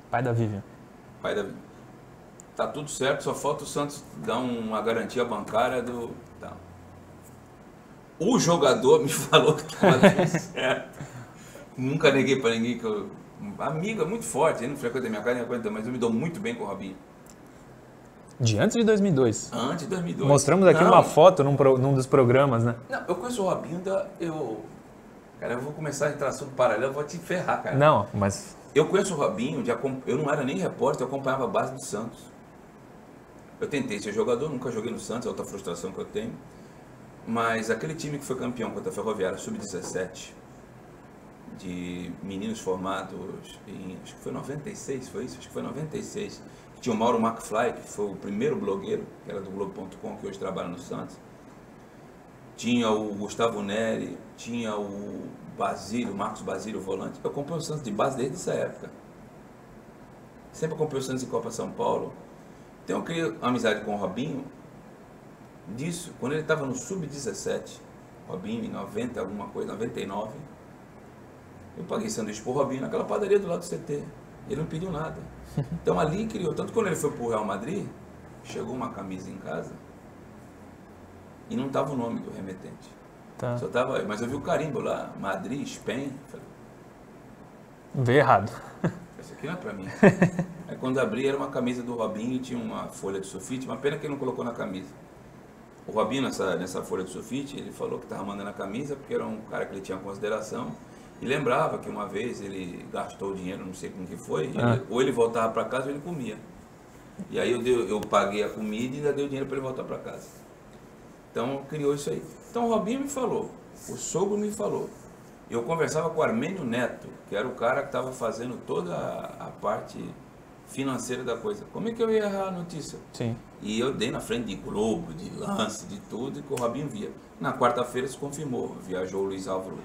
Pai da Vivian. Pai da Vivian. Tá tudo certo, só falta o Santos dar uma garantia bancária do... Tá. O jogador me falou que estava tudo certo. Nunca neguei para ninguém que eu... Amigo, é muito forte, ele não frequenta minha casa, mas eu me dou muito bem com o Robinho. De antes de 2002? Antes de 2002. Mostramos aqui uma foto num dos programas, né? Não, eu conheço o Robinho Cara, eu vou começar a entrar assunto paralelo, eu vou te ferrar, cara. Não, mas... Eu conheço o Robinho, eu não era nem repórter, eu acompanhava a base do Santos. Eu tentei ser jogador, nunca joguei no Santos, é outra frustração que eu tenho. Mas aquele time que foi campeão contra a Ferroviária, Sub-17, de meninos formados em, acho que foi 96, foi isso? Acho que foi 96. Tinha o Mauro McFly, que foi o primeiro blogueiro, que era do Globo.com, que hoje trabalha no Santos. Tinha o Gustavo Neri, tinha o Basílio, Marcos Basílio, volante. Eu acompanho o Santos de base desde essa época. Sempre acompanhei o Santos em Copa São Paulo. Então eu criei amizade com o Robinho disso, quando ele estava no Sub-17, Robinho em 90, alguma coisa, 99. Eu paguei sanduíche pro Robinho naquela padaria do lado do CT. Ele não pediu nada. Então ali criou, tanto que quando ele foi pro Real Madrid, chegou uma camisa em casa e não tava o nome do remetente. Tá. Só tava, mas eu vi o carimbo lá, Madrid, Spain. Falei, veio errado. Isso aqui não é pra mim. Aí quando abri era uma camisa do Robinho e tinha uma folha de sulfite, uma pena que ele não colocou na camisa. O Robinho nessa folha de sulfite, ele falou que estava mandando a camisa porque era um cara que ele tinha consideração e lembrava que uma vez ele gastou o dinheiro, não sei com que foi, ou ele voltava para casa ou ele comia. E aí eu paguei a comida e ainda dei o dinheiro para ele voltar para casa. Então criou isso aí. Então o Robinho me falou, o sogro me falou. Eu conversava com o Armênio Neto, que era o cara que estava fazendo toda a parte financeira da coisa. Como é que eu ia errar a notícia? Sim. E eu dei na frente de Globo, de Lance, de tudo, e que o Robinho via. Na quarta-feira se confirmou, viajou o Luiz Álvaro.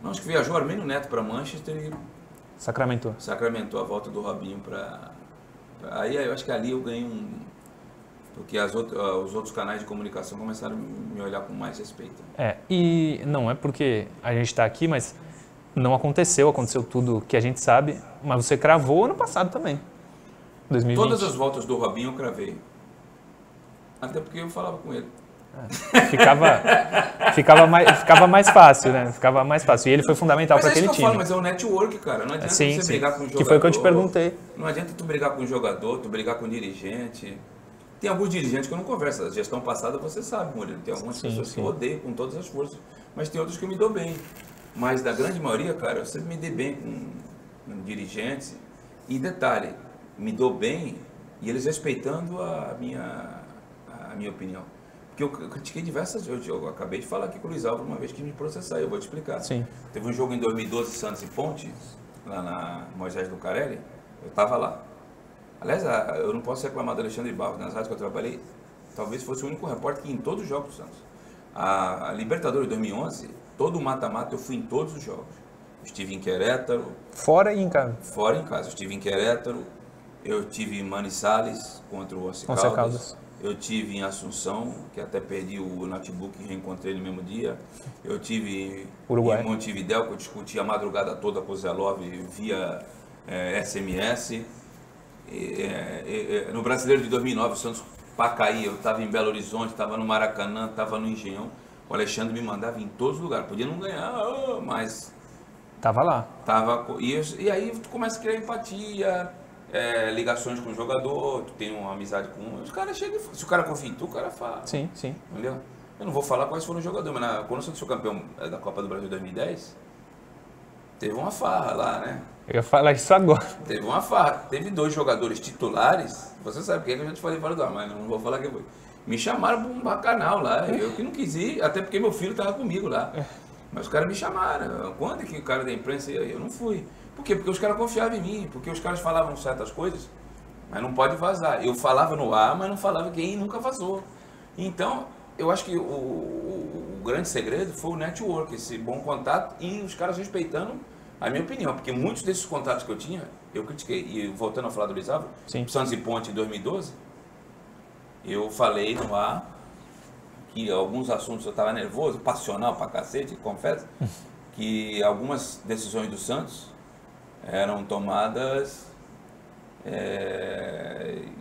Não, acho que viajou o Armênio Neto para Manchester e sacramentou a volta do Robinho para... Aí eu acho que ali eu ganhei porque os outros canais de comunicação começaram a me olhar com mais respeito. E não é porque a gente está aqui, mas não aconteceu tudo que a gente sabe, mas você cravou ano passado também, 2020. Todas as voltas do Robinho eu cravei, até porque eu falava com ele. Ficava mais fácil, né? Ficava mais fácil. E ele foi fundamental para aquele time. Mas é o network, cara. Não adianta você brigar com um jogador. Que foi o que eu te perguntei. Não adianta tu brigar com um jogador, tu brigar com um dirigente. Tem alguns dirigentes que eu não converso. A gestão passada você sabe, Murilo. Tem algumas pessoas que eu odeio com todas as forças. Mas tem outras que eu me dou bem. Mas da grande maioria, cara, eu sempre me dei bem com dirigentes. E detalhe, me dou bem e eles respeitando a minha opinião. Porque eu critiquei diversas vezes. Eu acabei de falar aqui com o Luiz Álvaro uma vez que me processar, eu vou te explicar. Sim. Teve um jogo em 2012, Santos e Ponte, lá na Moisés do Carelli, eu estava lá. Aliás, eu não posso reclamar do Alexandre Barros, nas rádios que eu trabalhei, talvez fosse o único repórter que ia em todos os jogos do Santos. A Libertadores de 2011, todo o mata-mata eu fui em todos os jogos. Eu estive em Querétaro. Fora e em casa? Fora e em casa. Eu estive em Querétaro, eu estive em Manizales contra o Once Caldas. Eu tive em Assunção, que até perdi o notebook e reencontrei no mesmo dia. Eu tive em Montevidéu, que eu discuti a madrugada toda com o Zé Love via SMS. No Brasileiro de 2009, o Santos Pacaí, eu estava em Belo Horizonte, estava no Maracanã, estava no Engenhão. O Alexandre me mandava em todos os lugares. Podia não ganhar, mas... Tava lá. E aí tu começa a criar empatia. ligações com o jogador, tu tem uma amizade com um, os caras chegam e se o cara confia em tu, o cara fala. Sim, sim. Entendeu? Eu não vou falar quais foram os jogadores, mas quando eu sou campeão da Copa do Brasil 2010, teve uma farra lá, né? Eu ia falar isso agora. Teve uma farra. Teve 2 jogadores titulares, você sabe quem é que eu já te falei fora do ar, mas não vou falar quem foi. Me chamaram para um bacanal lá, eu que não quis ir, até porque meu filho estava comigo lá. Mas os caras me chamaram. Quando é que o cara da imprensa ia? Eu não fui. Por quê? Porque os caras confiavam em mim, porque os caras falavam certas coisas, mas não pode vazar. Eu falava no ar, mas não falava quem nunca vazou. Então, eu acho que o grande segredo foi o network, esse bom contato e os caras respeitando a minha opinião, porque muitos desses contatos que eu tinha, eu critiquei. E voltando a falar do Luiz Álvaro, Santos e Ponte em 2012, eu falei no ar que alguns assuntos eu estava nervoso, passional pra cacete, confesso, que algumas decisões do Santos eram tomadas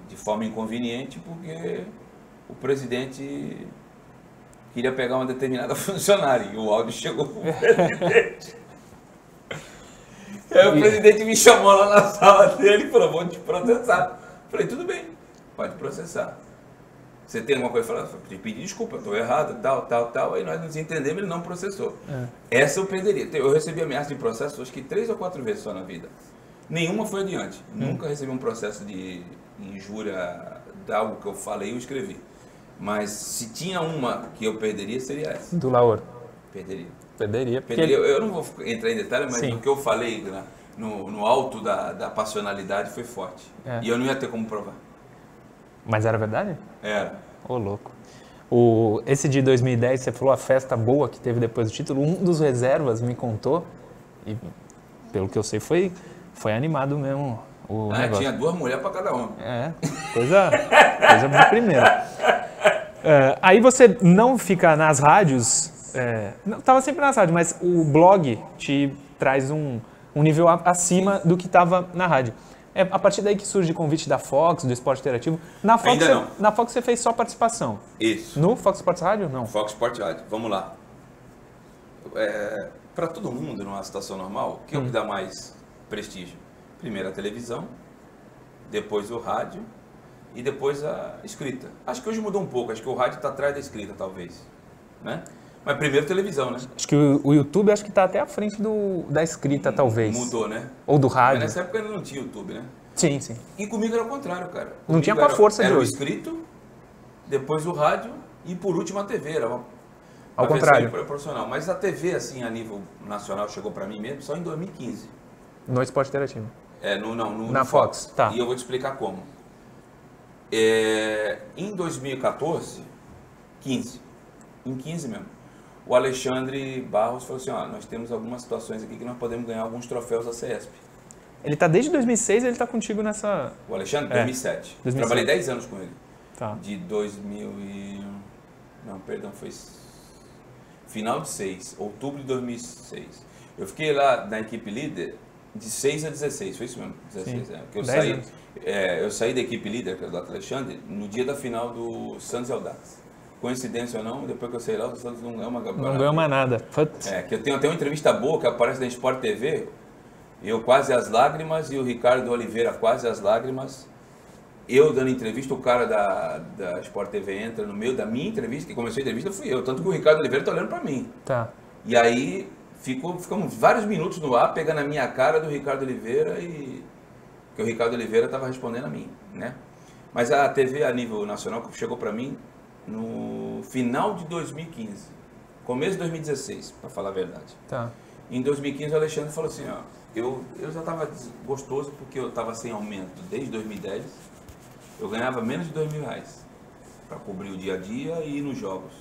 de forma inconveniente porque o presidente queria pegar uma determinada funcionária e o áudio chegou pro presidente. Aí o presidente me chamou lá na sala dele e falou, vou te processar. Falei, tudo bem, pode processar. Você tem alguma coisa para falar? Eu pedi desculpa, estou errado, tal. Aí nós nos entendemos, ele não processou. Essa eu perderia. Eu recebi ameaça de processo, acho que 3 ou 4 vezes só na vida. Nenhuma foi adiante. Nunca recebi um processo de injúria de algo que eu falei ou escrevi. Mas se tinha uma que eu perderia, seria essa. Do Lauro. Perderia. Porque... Eu não vou entrar em detalhe, mas Sim. o que eu falei no alto da passionalidade foi forte. E eu não ia ter como provar. Mas era verdade? Era. Ô, louco. Esse de 2010, você falou a festa boa que teve depois do título, um dos reservas me contou, e pelo que eu sei foi animado mesmo o negócio. Tinha 2 mulheres para cada um. Coisa de primeira. Aí você não fica nas rádios, não, tava sempre nas rádios, mas o blog te traz um nível acima do que estava na rádio. É a partir daí que surge o convite da Fox, do Esporte Interativo. Na Fox você fez só participação. Isso. No Fox Sports Rádio, não? Fox Sports Rádio. Vamos lá. Para todo mundo, numa situação normal, o que é o que dá mais prestígio? Primeiro a televisão, depois o rádio e depois a escrita. Acho que hoje mudou um pouco. Acho que o rádio está atrás da escrita, talvez. Né? Mas primeiro televisão, né? Acho que o YouTube acho que está até à frente da escrita, talvez. Mudou, né? Ou do rádio. Mas nessa época ainda não tinha YouTube, né? Sim, sim. E comigo era o contrário, cara. Não tinha com a força de hoje. Era o escrito, depois o rádio e por último a TV. Era ao contrário. Proporcional. Mas a TV, assim, a nível nacional, chegou para mim mesmo só em 2015. No Esporte Interativo? Na Fox. Tá. E eu vou te explicar como. Em 2014, em 15 mesmo, o Alexandre Barros falou assim, nós temos algumas situações aqui que nós podemos ganhar alguns troféus da CESP. Ele tá desde 2006 ele tá contigo nessa... O Alexandre? 2007. Trabalhei 10 anos com ele. Tá. De 2000 e... Não, perdão, foi final de 6, outubro de 2006. Eu fiquei lá na equipe líder de 6 a 16, foi isso mesmo? 16, Sim. Porque eu saí da equipe líder, que era do Alexandre, no dia da final do Santos e Audax. Coincidência ou não, depois que eu saí lá, o Santos não ganhou uma Não ganhou mais nada. Que eu tenho até uma entrevista boa que aparece na Sport TV, eu quase às lágrimas e o Ricardo Oliveira quase às lágrimas. Eu dando entrevista, o cara da Sport TV entra no meio da minha entrevista, que começou a entrevista fui eu, tanto que o Ricardo Oliveira tá olhando para mim. Tá. E aí ficamos vários minutos no ar pegando a minha cara do Ricardo Oliveira e que o Ricardo Oliveira estava respondendo a mim, né? Mas a TV a nível nacional chegou para mim no final de 2015, começo de 2016, para falar a verdade. Tá. Em 2015 o Alexandre falou assim, eu já estava desgostoso porque eu estava sem aumento desde 2010, eu ganhava menos de R$2.000 para cobrir o dia a dia e ir nos jogos.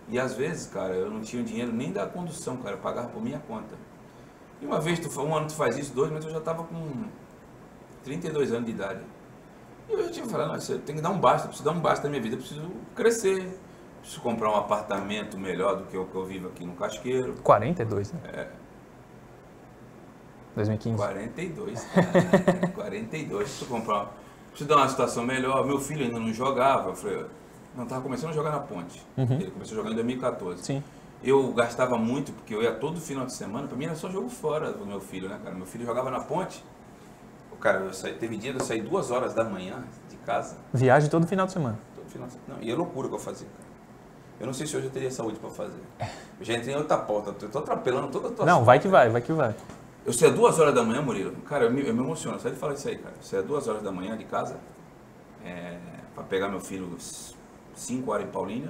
E às vezes, cara, eu não tinha dinheiro nem da condução, cara, eu pagava por minha conta. E uma vez, um ano tu faz isso, 2, mas eu já estava com 32 anos de idade. E eu já tinha falado, você tem que dar um basta, eu preciso dar um basta na minha vida, eu preciso crescer, preciso comprar um apartamento melhor do que o que eu vivo aqui no Casqueiro. 42, né? 2015. 42, cara. 42, preciso comprar, preciso dar uma situação melhor. Meu filho ainda não jogava, eu falei, não, estava começando a jogar na Ponte. Ele começou a jogar em 2014. Sim. Eu gastava muito, porque eu ia todo final de semana, para mim era só jogo fora do meu filho, né, cara? Meu filho jogava na Ponte, Cara, teve dia de eu sair 2 horas da manhã de casa. Viagem todo final de semana. Todo final de semana. Não, e é loucura que eu fazia, cara. Eu não sei se hoje eu teria saúde para fazer. Eu já entrei em outra pauta, eu tô atropelando toda a tua Não, vai que vai, vai que vai. Eu saía 2 horas da manhã, Murilo. Cara, eu me emociono só de falar isso aí, cara. Eu saía 2 horas da manhã de casa para pegar meu filho 5 horas em Paulínia,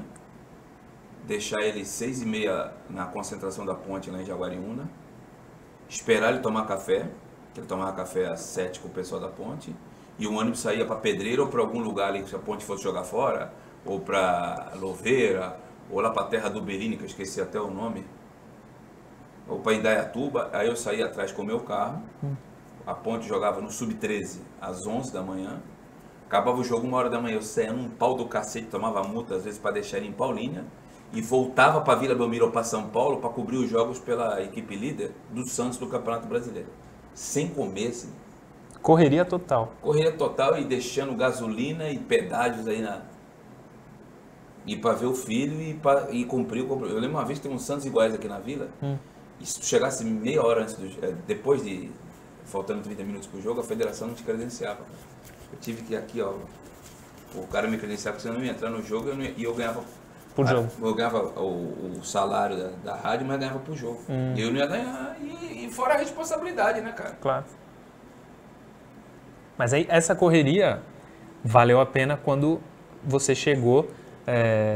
deixar ele 6h30 na concentração da ponte lá em Jaguariúna, esperar ele tomar café, que ele tomava café às 7 com o pessoal da ponte, e o ônibus saía para Pedreira ou para algum lugar ali que a ponte fosse jogar fora, ou para Louveira, ou lá para a terra do Berini, que eu esqueci até o nome, ou para Indaiatuba. Aí eu saía atrás com o meu carro, a ponte jogava no Sub-13 às 11 da manhã, acabava o jogo 1 hora da manhã, eu saía num pau do cacete, tomava multa às vezes para deixar ele em Paulínia, e voltava para Vila Belmiro ou para São Paulo para cobrir os jogos pela equipe líder do Santos do Campeonato Brasileiro. Sem comer, assim. Correria total. Correria total e deixando gasolina e pedágios aí e para ver o filho e cumprir o compromisso. Eu lembro uma vez que tem uns Santos iguais aqui na Vila, e se tu chegasse meia hora antes depois de, faltando 30 minutos pro jogo, a federação não te credenciava. Eu tive que ir aqui, ó, o cara me credenciava, porque senão eu não ia entrar no jogo e eu ganhava Por jogo. Eu ganhava o salário da rádio, mas ganhava pro jogo. E eu não ia ganhar, e fora a responsabilidade, né, cara? Claro. Mas aí, essa correria valeu a pena quando você chegou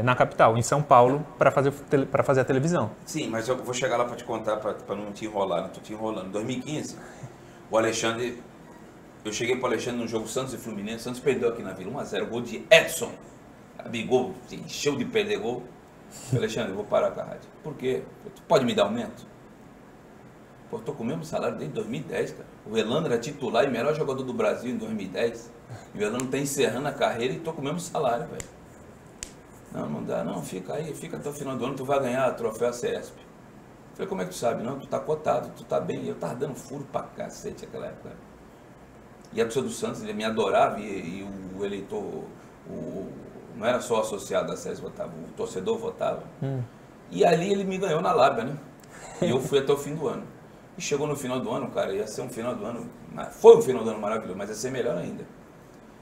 na capital, em São Paulo, para fazer a televisão. Sim, mas eu vou chegar lá para te contar, para não te enrolar, não tô te enrolando. Em 2015, o Alexandre, eu cheguei pro Alexandre no jogo Santos e Fluminense, Santos perdeu aqui na Vila, 1-0, gol de Edson. Abigol, encheu de perder gol. Alexandre, eu vou parar com a rádio. Por quê? Tu pode me dar aumento? Pô, eu tô com o mesmo salário desde 2010, cara. O Elano era titular e melhor jogador do Brasil em 2010. E o Elano tá encerrando a carreira e tô com o mesmo salário, velho. Não dá, não, fica aí, fica até o final do ano, tu vai ganhar a troféu CESP. Falei, como é que tu sabe? Não, tu tá cotado, tu tá bem. Eu tava dando furo pra cacete naquela época. E a pessoa do Santos, ele me adorava e o eleitor, não era só o associado da SES votava, o torcedor votava. E ali ele me ganhou na lábia, né? E eu fui até o fim do ano. E chegou no final do ano, cara, ia ser um final do ano, foi um final do ano maravilhoso, mas ia ser melhor ainda.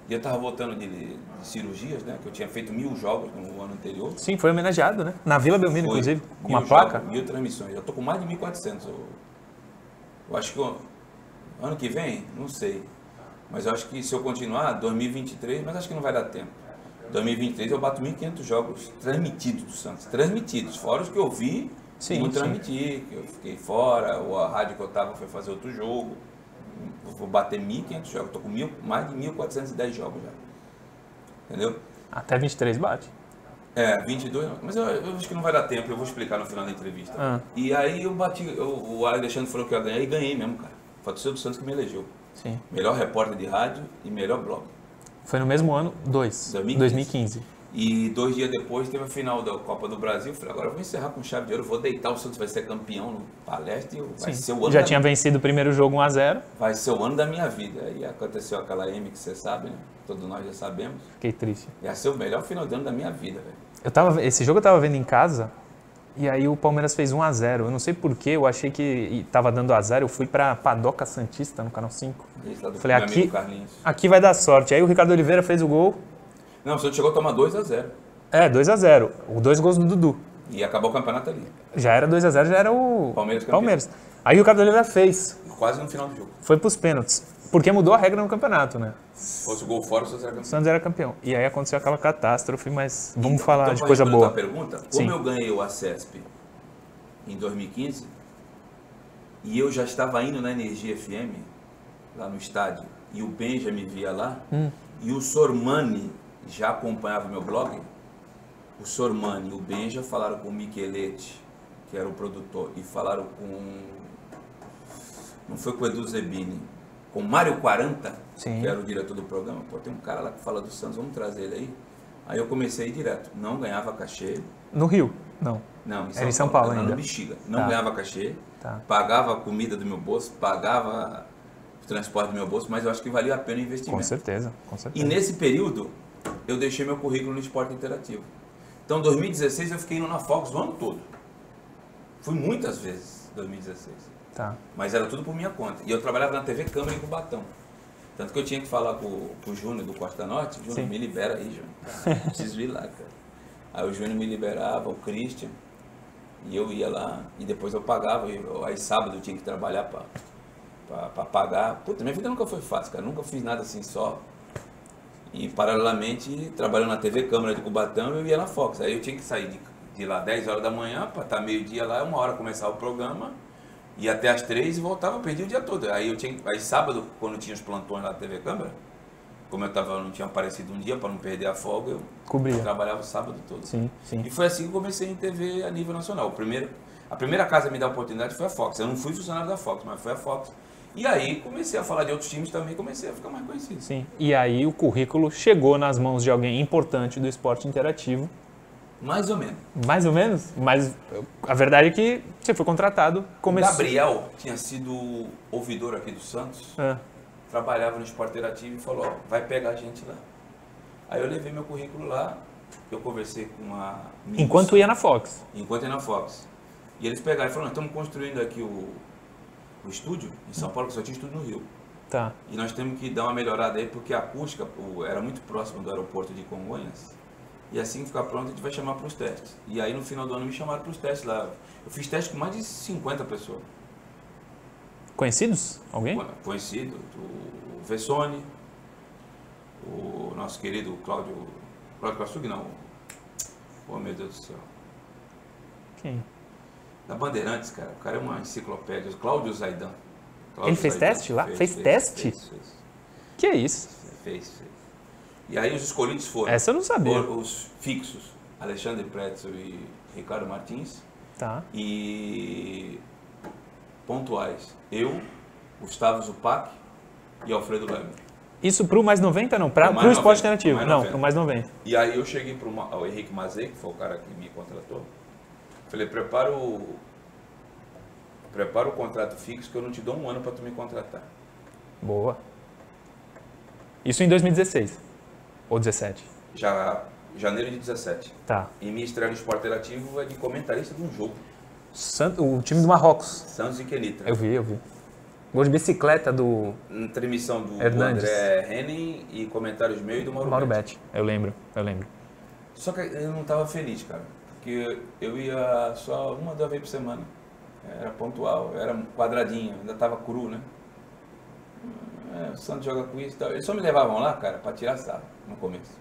E eu tava voltando de cirurgias, né? Que eu tinha feito 1000 jogos no ano anterior. Sim, foi homenageado, né? Na Vila Belmiro, inclusive, com uma 1000 placa. Jogos, 1000 transmissões. Eu tô com mais de 1.400. Eu acho que ano que vem, não sei. Mas eu acho que se eu continuar, 2023, mas acho que não vai dar tempo. 2023 eu bato 1.500 jogos transmitidos do Santos. Transmitidos, fora os que eu vi e não transmiti, que eu fiquei fora, ou a rádio que eu tava foi fazer outro jogo. Vou bater 1.500 jogos, estou com mais de 1.410 jogos já. Entendeu? Até 23 bate. 22, mas eu acho que não vai dar tempo, eu vou explicar no final da entrevista. E aí eu bati, o Alexandre falou que eu ia ganhar e ganhei mesmo, cara. Foi o torcedor do Santos que me elegeu. Sim. Melhor repórter de rádio e melhor blog. Foi no mesmo ano, 2015. E 2 dias depois teve a final da Copa do Brasil. Eu falei, agora eu vou encerrar com chave de ouro, vou deitar, o Santos vai ser campeão no Palestra e vai ser o ano. Já tinha vencido o primeiro jogo 1-0. Vai ser o ano da minha vida. E aconteceu aquela M que você sabe, né? Todos nós já sabemos. Fiquei triste. Ia ser o melhor final de ano da minha vida, velho. Esse jogo eu tava vendo em casa, e aí o Palmeiras fez 1-0. Eu não sei porquê, eu achei que tava dando 1-0. Eu fui pra Padoca Santista, no Canal 5. Falei, aqui vai dar sorte. Aí o Ricardo Oliveira fez o gol. Não, o Santos chegou a tomar 2-0. 2-0. 2 gols do Dudu. E acabou o campeonato ali. Já era 2-0, já era o Palmeiras. Aí o Ricardo Oliveira fez. Quase no final do jogo. Foi pros pênaltis. Porque mudou a regra no campeonato, né? Se fosse o gol fora, o Santos era campeão. O Santos era campeão. E aí aconteceu aquela catástrofe, mas vamos falar então, de coisa boa. Pergunta, como eu ganhei o ACESP em 2015, e eu já estava indo na Energia FM, lá no estádio, e o Benja me via lá, e o Sormani já acompanhava meu blog, o Sormani e o Benja falaram com o Micheletti, que era o produtor, e falaram com, não foi com o Edu Zebini, com o Mário 40, que era o diretor do programa. Pô, tem um cara lá que fala do Santos, vamos trazer ele aí. Aí eu comecei a ir direto, não ganhava cachê. No Rio? Não. Não, era em São Paulo ainda. No Bexiga. Não ganhava cachê, pagava a comida do meu bolso, pagava o transporte do meu bolso, mas eu acho que valia a pena o investimento. Com certeza, com certeza. E nesse período, eu deixei meu currículo no Esporte Interativo. Então, em 2016, eu fiquei indo na Fox o ano todo. Fui muitas vezes em 2016. Mas era tudo por minha conta. E eu trabalhava na TV Câmara em Cubatão. Tanto que eu tinha que falar com o Júnior do Costa Norte, Júnior, me libera aí, Júnior. Preciso ir lá, cara. Aí o Júnior me liberava, o Christian, e eu ia lá, e depois eu pagava, aí sábado eu tinha que trabalhar para pagar. Puta, minha vida nunca foi fácil, cara, nunca fiz nada assim só. E paralelamente, trabalhando na TV Câmara de Cubatão, eu ia na Fox. Aí eu tinha que sair de lá 10 horas da manhã, para estar meio-dia lá, 1 hora começar o programa, ia até as 3 e voltava, perdi o dia todo. Aí sábado, quando tinha os plantões lá na TV Câmara, como eu não tinha aparecido um dia para não perder a folga, eu trabalhava o sábado todo. Sim. E foi assim que eu comecei em TV a nível nacional. A primeira casa a me dar a oportunidade foi a Fox. Eu não fui funcionário da Fox, mas foi a Fox. E aí comecei a falar de outros times também, comecei a ficar mais conhecido. Sim. E aí o currículo chegou nas mãos de alguém importante do esporte interativo. Mais ou menos. Mais ou menos? Mas a verdade é que você foi contratado. O Gabriel tinha sido ouvidor aqui do Santos. Trabalhava no esporte interativo e falou, ó, vai pegar a gente lá. Aí eu levei meu currículo lá, eu conversei com uma... Enquanto ia na Fox? Enquanto ia na Fox. E eles pegaram e falaram, estamos construindo aqui o estúdio em São Paulo, que só tinha estúdio no Rio. Tá. E nós temos que dar uma melhorada aí, porque a acústica era muito próxima do aeroporto de Congonhas. E assim que ficar pronto, a gente vai chamar para os testes. E aí no final do ano me chamaram para os testes lá. Eu fiz teste com mais de 50 pessoas. Conhecidos? Alguém? Conhecido. O Vessone, o nosso querido Cláudio Kassug, não. Oh, meu Deus do céu. Quem? Da Bandeirantes, cara. O cara é uma enciclopédia. Cláudio Zaidan. Ele fez teste lá? Fez teste? Fez. Que é isso? Fez. E aí os escolhidos foram... Essa eu não sabia. Os fixos. Alexandre Pretzel e Ricardo Martins. Tá. E pontuais. Eu, Gustavo Zupac e Alfredo Leme. Isso pro Mais 90 não? Pro esporte alternativo? Não, pro Mais 90. E aí eu cheguei ao Henrique Mazei, que foi o cara que me contratou. Falei, prepara o contrato fixo que eu não te dou 1 ano para tu me contratar. Boa. Isso em 2016? Ou 17? Já janeiro de 17. Tá. E minha estreia no esporte interativo é de comentarista de um jogo. O time do Marrocos. Santos e Kenitra. Eu vi. Gol de bicicleta do... Transmissão do Hernandes. André Henning e comentários meus e do Mauro Betti. Eu lembro. Só que eu não estava feliz, cara. Porque eu ia só 1 ou 2 vezes por semana. Era pontual, era quadradinho, ainda estava cru, né? O Santos joga com isso e tal. Eles só me levavam lá, cara, para tirar sarro no começo.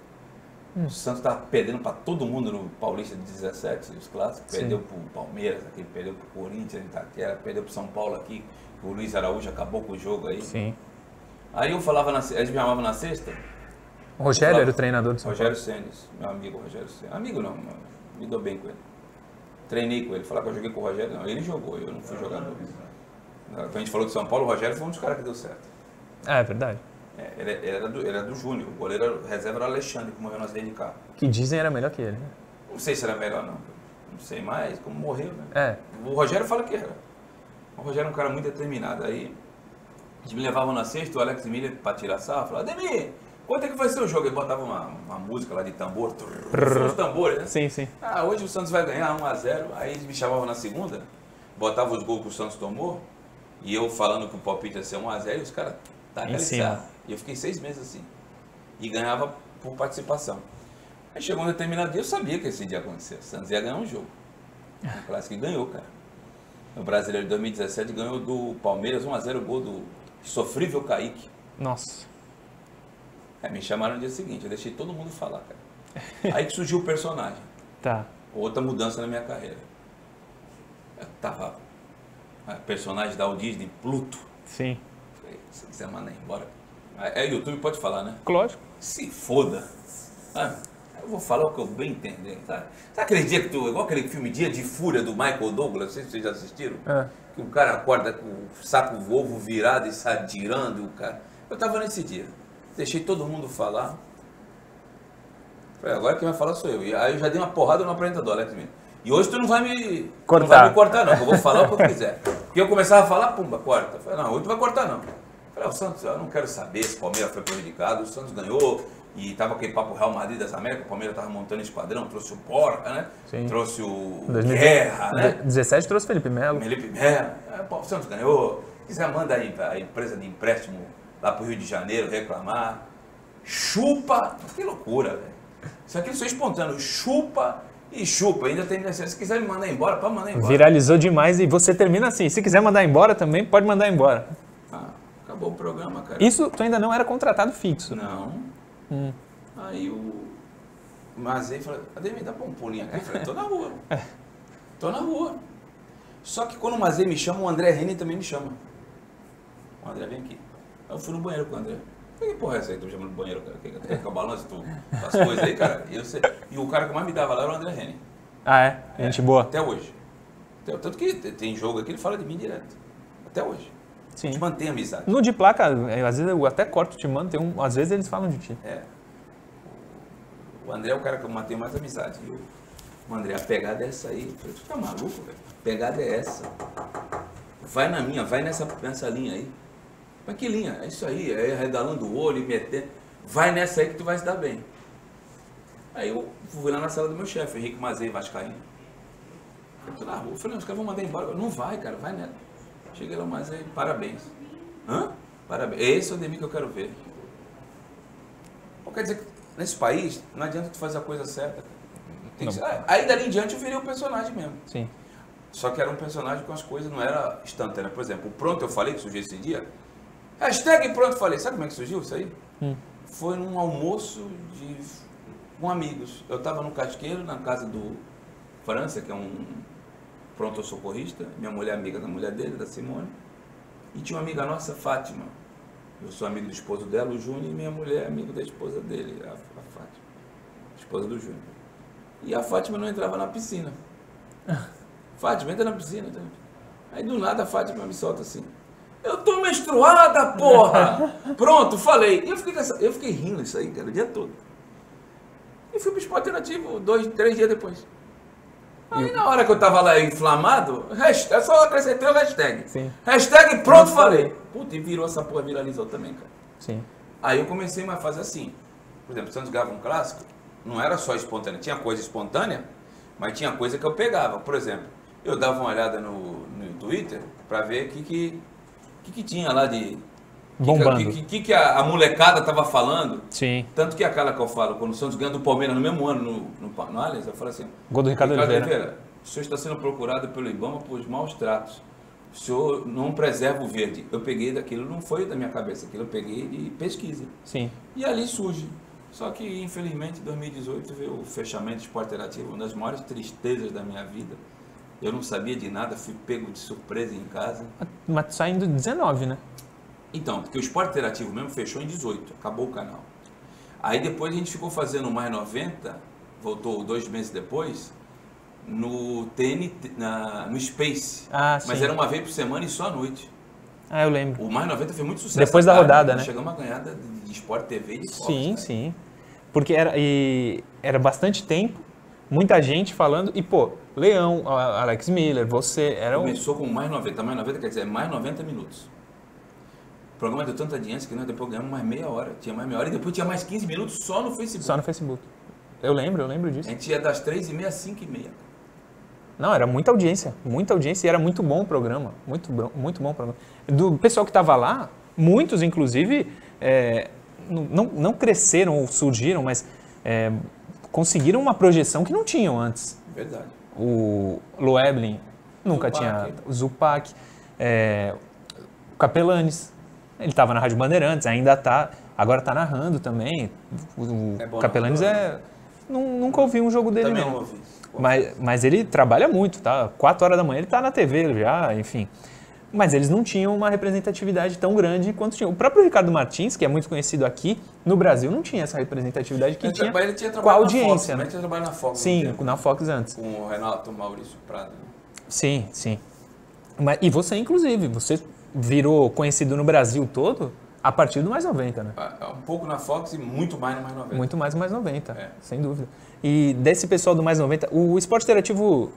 O Santos estava perdendo para todo mundo no Paulista de 17, os clássicos. Perdeu para o Palmeiras, aqui, perdeu para o Corinthians, Itaquera, perdeu para o São Paulo aqui. O Luiz Araújo acabou com o jogo aí. Sim. Aí eu falava, eles me chamavam na sexta. O Rogério era o treinador do São Paulo? Rogério Senes, meu amigo Rogério Senes. Amigo não, me dou bem com ele. Treinei com ele, falar que eu joguei com o Rogério, não. Ele jogou, eu não fui jogador. Quando a gente falou de São Paulo, o Rogério foi um dos caras que deu certo. É verdade. Ele era do Júnior, o goleiro reserva era o Alexandre, que morreu no acidente de carro. Que dizem era melhor que ele, né? Não sei se era melhor, não. Não sei mais, como morreu, né? É. O Rogério fala que era. O Rogério é um cara muito determinado. Aí, eles me levavam na sexta, o Alex Miller, pra tirar sarro, falava, Ademir, quanto é que vai ser o jogo? Ele botava uma música lá de tambor, os tambores, né? Sim. Hoje o Santos vai ganhar 1-0. Aí eles me chamavam na segunda, botavam os gols que o Santos tomou, e eu falando que o palpite ia ser 1-0, e os caras tacaram. E eu fiquei 6 meses assim. E ganhava por participação. Aí chegou um determinado dia, eu sabia que esse dia ia acontecer. O Santos ia ganhar um jogo. O clássico e ganhou, cara. No Brasileiro de 2017 ganhou do Palmeiras 1-0, o gol do sofrível Kaique. Nossa. Aí me chamaram no dia seguinte, eu deixei todo mundo falar, cara. Aí que surgiu o personagem. Tá. Outra mudança na minha carreira. Eu tava personagem da Walt Disney, Pluto. Sim. Falei, se quiser mandar embora. YouTube pode falar, né? Lógico. Se foda. Eu vou falar o que eu bem entender, sabe? Sabe aquele dia que igual aquele filme Dia de Fúria do Michael Douglas, não sei se vocês já assistiram? Que o cara acorda com o saco do ovo virado e sai girando, o cara. Eu tava nesse dia. Deixei todo mundo falar. Falei, agora quem vai falar sou eu. E aí eu já dei uma porrada no apresentador, Alex Miller. E hoje tu não vai me cortar, não, que eu vou falar o que eu quiser. Porque eu começava a falar, pumba, corta. Eu falei, não, hoje tu vai cortar não. Eu falei, o Santos, eu não quero saber se o Palmeiras foi prejudicado, o Santos ganhou. E tava aquele papo Real Madrid das Américas, o Palmeiras tava montando esquadrão, trouxe o Porca, né? Sim. Trouxe o Guerra, né? 17 trouxe Felipe Melo. O Santos ganhou. Se quiser, manda aí a empresa de empréstimo lá pro Rio de Janeiro reclamar. Chupa! Que loucura, velho. Isso aqui foi espontâneo. Chupa e chupa. Ainda tem licença. Se quiser me mandar embora, pode mandar embora. Viralizou demais e você termina assim. Se quiser mandar embora também, pode mandar embora. Ah, acabou o programa, cara. Isso tu ainda não era contratado fixo? Não. Aí o Mazei falou, Ademir, dá pra um pulinho aqui? Eu falei, tô na rua. Tô na rua. Só que quando o Mazei me chama, o André Henning também me chama. O André vem aqui. Aí eu fui no banheiro com o André. Que porra é essa aí? Tu me chama no banheiro, cara? Quer que eu balance? Tu faz coisas aí, cara? E o cara que mais me dava lá era o André Henning. Ah, é? Gente boa. Até hoje. Tanto que tem jogo aqui, ele fala de mim direto. Até hoje. Sim. A gente mantém a amizade. No de placa, às vezes eu até corto o Timano, às vezes eles falam de ti. É. O André é o cara que eu mantenho mais amizade. O André, a pegada é essa aí. Eu falei, tu tá maluco, velho? A pegada é essa. Vai na minha, vai nessa linha aí. Mas que linha? É isso aí, é arredalando o olho e metendo. Vai nessa aí que tu vai se dar bem. Aí eu fui lá na sala do meu chefe, Henrique Mazei, vascaíno. Eu tô na rua, eu falei, os caras vão mandar embora. Não vai, cara, vai nela. Cheguei lá, Mazei, parabéns. Hã? Parabéns. Esse é o Ademir que eu quero ver. Pô, quer dizer que nesse país, não adianta tu fazer a coisa certa. Aí dali em diante eu virei o personagem mesmo. Sim. Só que era um personagem com as coisas, não era instantânea. Por exemplo, o Pronto eu falei que surgiu esse dia. Hashtag Pronto eu falei. Sabe como é que surgiu isso aí? Foi num almoço com amigos. Eu estava no Casqueiro, na casa do França, que é um pronto-socorrista. Minha mulher é amiga da mulher dele, da Simone. E tinha uma amiga nossa, Fátima. Eu sou amigo do esposo dela, o Júnior, e minha mulher é amigo da esposa dele, a Fátima. Esposa do Júnior. E a Fátima não entrava na piscina. Fátima, entra na piscina. Aí do nada a Fátima me solta assim. Eu tô menstruada, porra! Pronto, falei. E eu fiquei rindo isso aí, cara, o dia todo. E fui pro Esporte Alternativo 2, 3 dias depois. Aí na hora que eu tava lá inflamado, eu só acrescentei o hashtag. Sim. Hashtag Pronto falei. Puta, e virou essa porra, viralizou também, cara. Sim. Aí eu comecei a fazer assim. Por exemplo, Santos ganhava um clássico, não era só espontânea. Tinha coisa espontânea, mas tinha coisa que eu pegava. Por exemplo, eu dava uma olhada no Twitter pra ver o que tinha lá de... Bombando. Que a molecada tava falando. Sim. Tanto que aquela que eu falo, quando o Santos ganha do Palmeiras no mesmo ano no Allianz, eu falo assim... Gol do Ricardo Oliveira. O senhor está sendo procurado pelo IBAMA por maus tratos. O senhor não preserva o verde. Eu peguei daquilo, não foi da minha cabeça, aquilo eu peguei de pesquisa. Sim. E ali surge. Só que, infelizmente, em 2018 veio o fechamento do Esporte Interativo, uma das maiores tristezas da minha vida. Eu não sabia de nada, fui pego de surpresa em casa. Mas saindo de 19, né? Então, porque o Esporte Interativo mesmo fechou em 18, acabou o canal. Aí depois a gente ficou fazendo o Mais 90, voltou 2 meses depois, no TNT, no Space. Ah, mas sim. era uma vez por semana e só à noite. Ah, eu lembro. O Mais 90 fez muito sucesso. Depois da rodada, né? Chegamos a ganhar de Sport TV e de Fox. Sim, cara. sim. Porque era bastante tempo, muita gente falando, e pô, Leão, Alex Miller, você, era Começou com Mais 90. Mais 90 quer dizer mais 90 minutos. O programa deu tanta audiência que nós depois ganhamos mais meia hora. Tinha mais meia hora e depois tinha mais 15 minutos só no Facebook. Só no Facebook. Eu lembro disso. A gente ia das 3h30 às 5h30. Não, era muita audiência e era muito bom o programa, muito bom o programa. Do pessoal que estava lá, muitos inclusive não cresceram ou surgiram, mas conseguiram uma projeção que não tinham antes. Verdade. O Loeblin nunca tinha, o Zupac, o Capelanes, ele estava na Rádio Bandeirantes, ainda está, agora está narrando também. O Capelanes nunca ouvi um jogo dele, também não. Não ouvi. Mas ele trabalha muito, tá? 4 horas da manhã ele tá na TV já, enfim. Mas eles não tinham uma representatividade tão grande quanto tinham. O próprio Ricardo Martins, que é muito conhecido aqui, no Brasil não tinha essa representatividade que tinha com a audiência. Ele tinha trabalhado na Fox. Sim, na Fox antes. Com o Renato Maurício Prado. Sim. E você, inclusive, você virou conhecido no Brasil todo a partir do Mais 90, né? Um pouco na Fox e muito mais no Mais 90. Muito mais no Mais 90, sem dúvida. E desse pessoal do Mais 90, o Esporte Interativo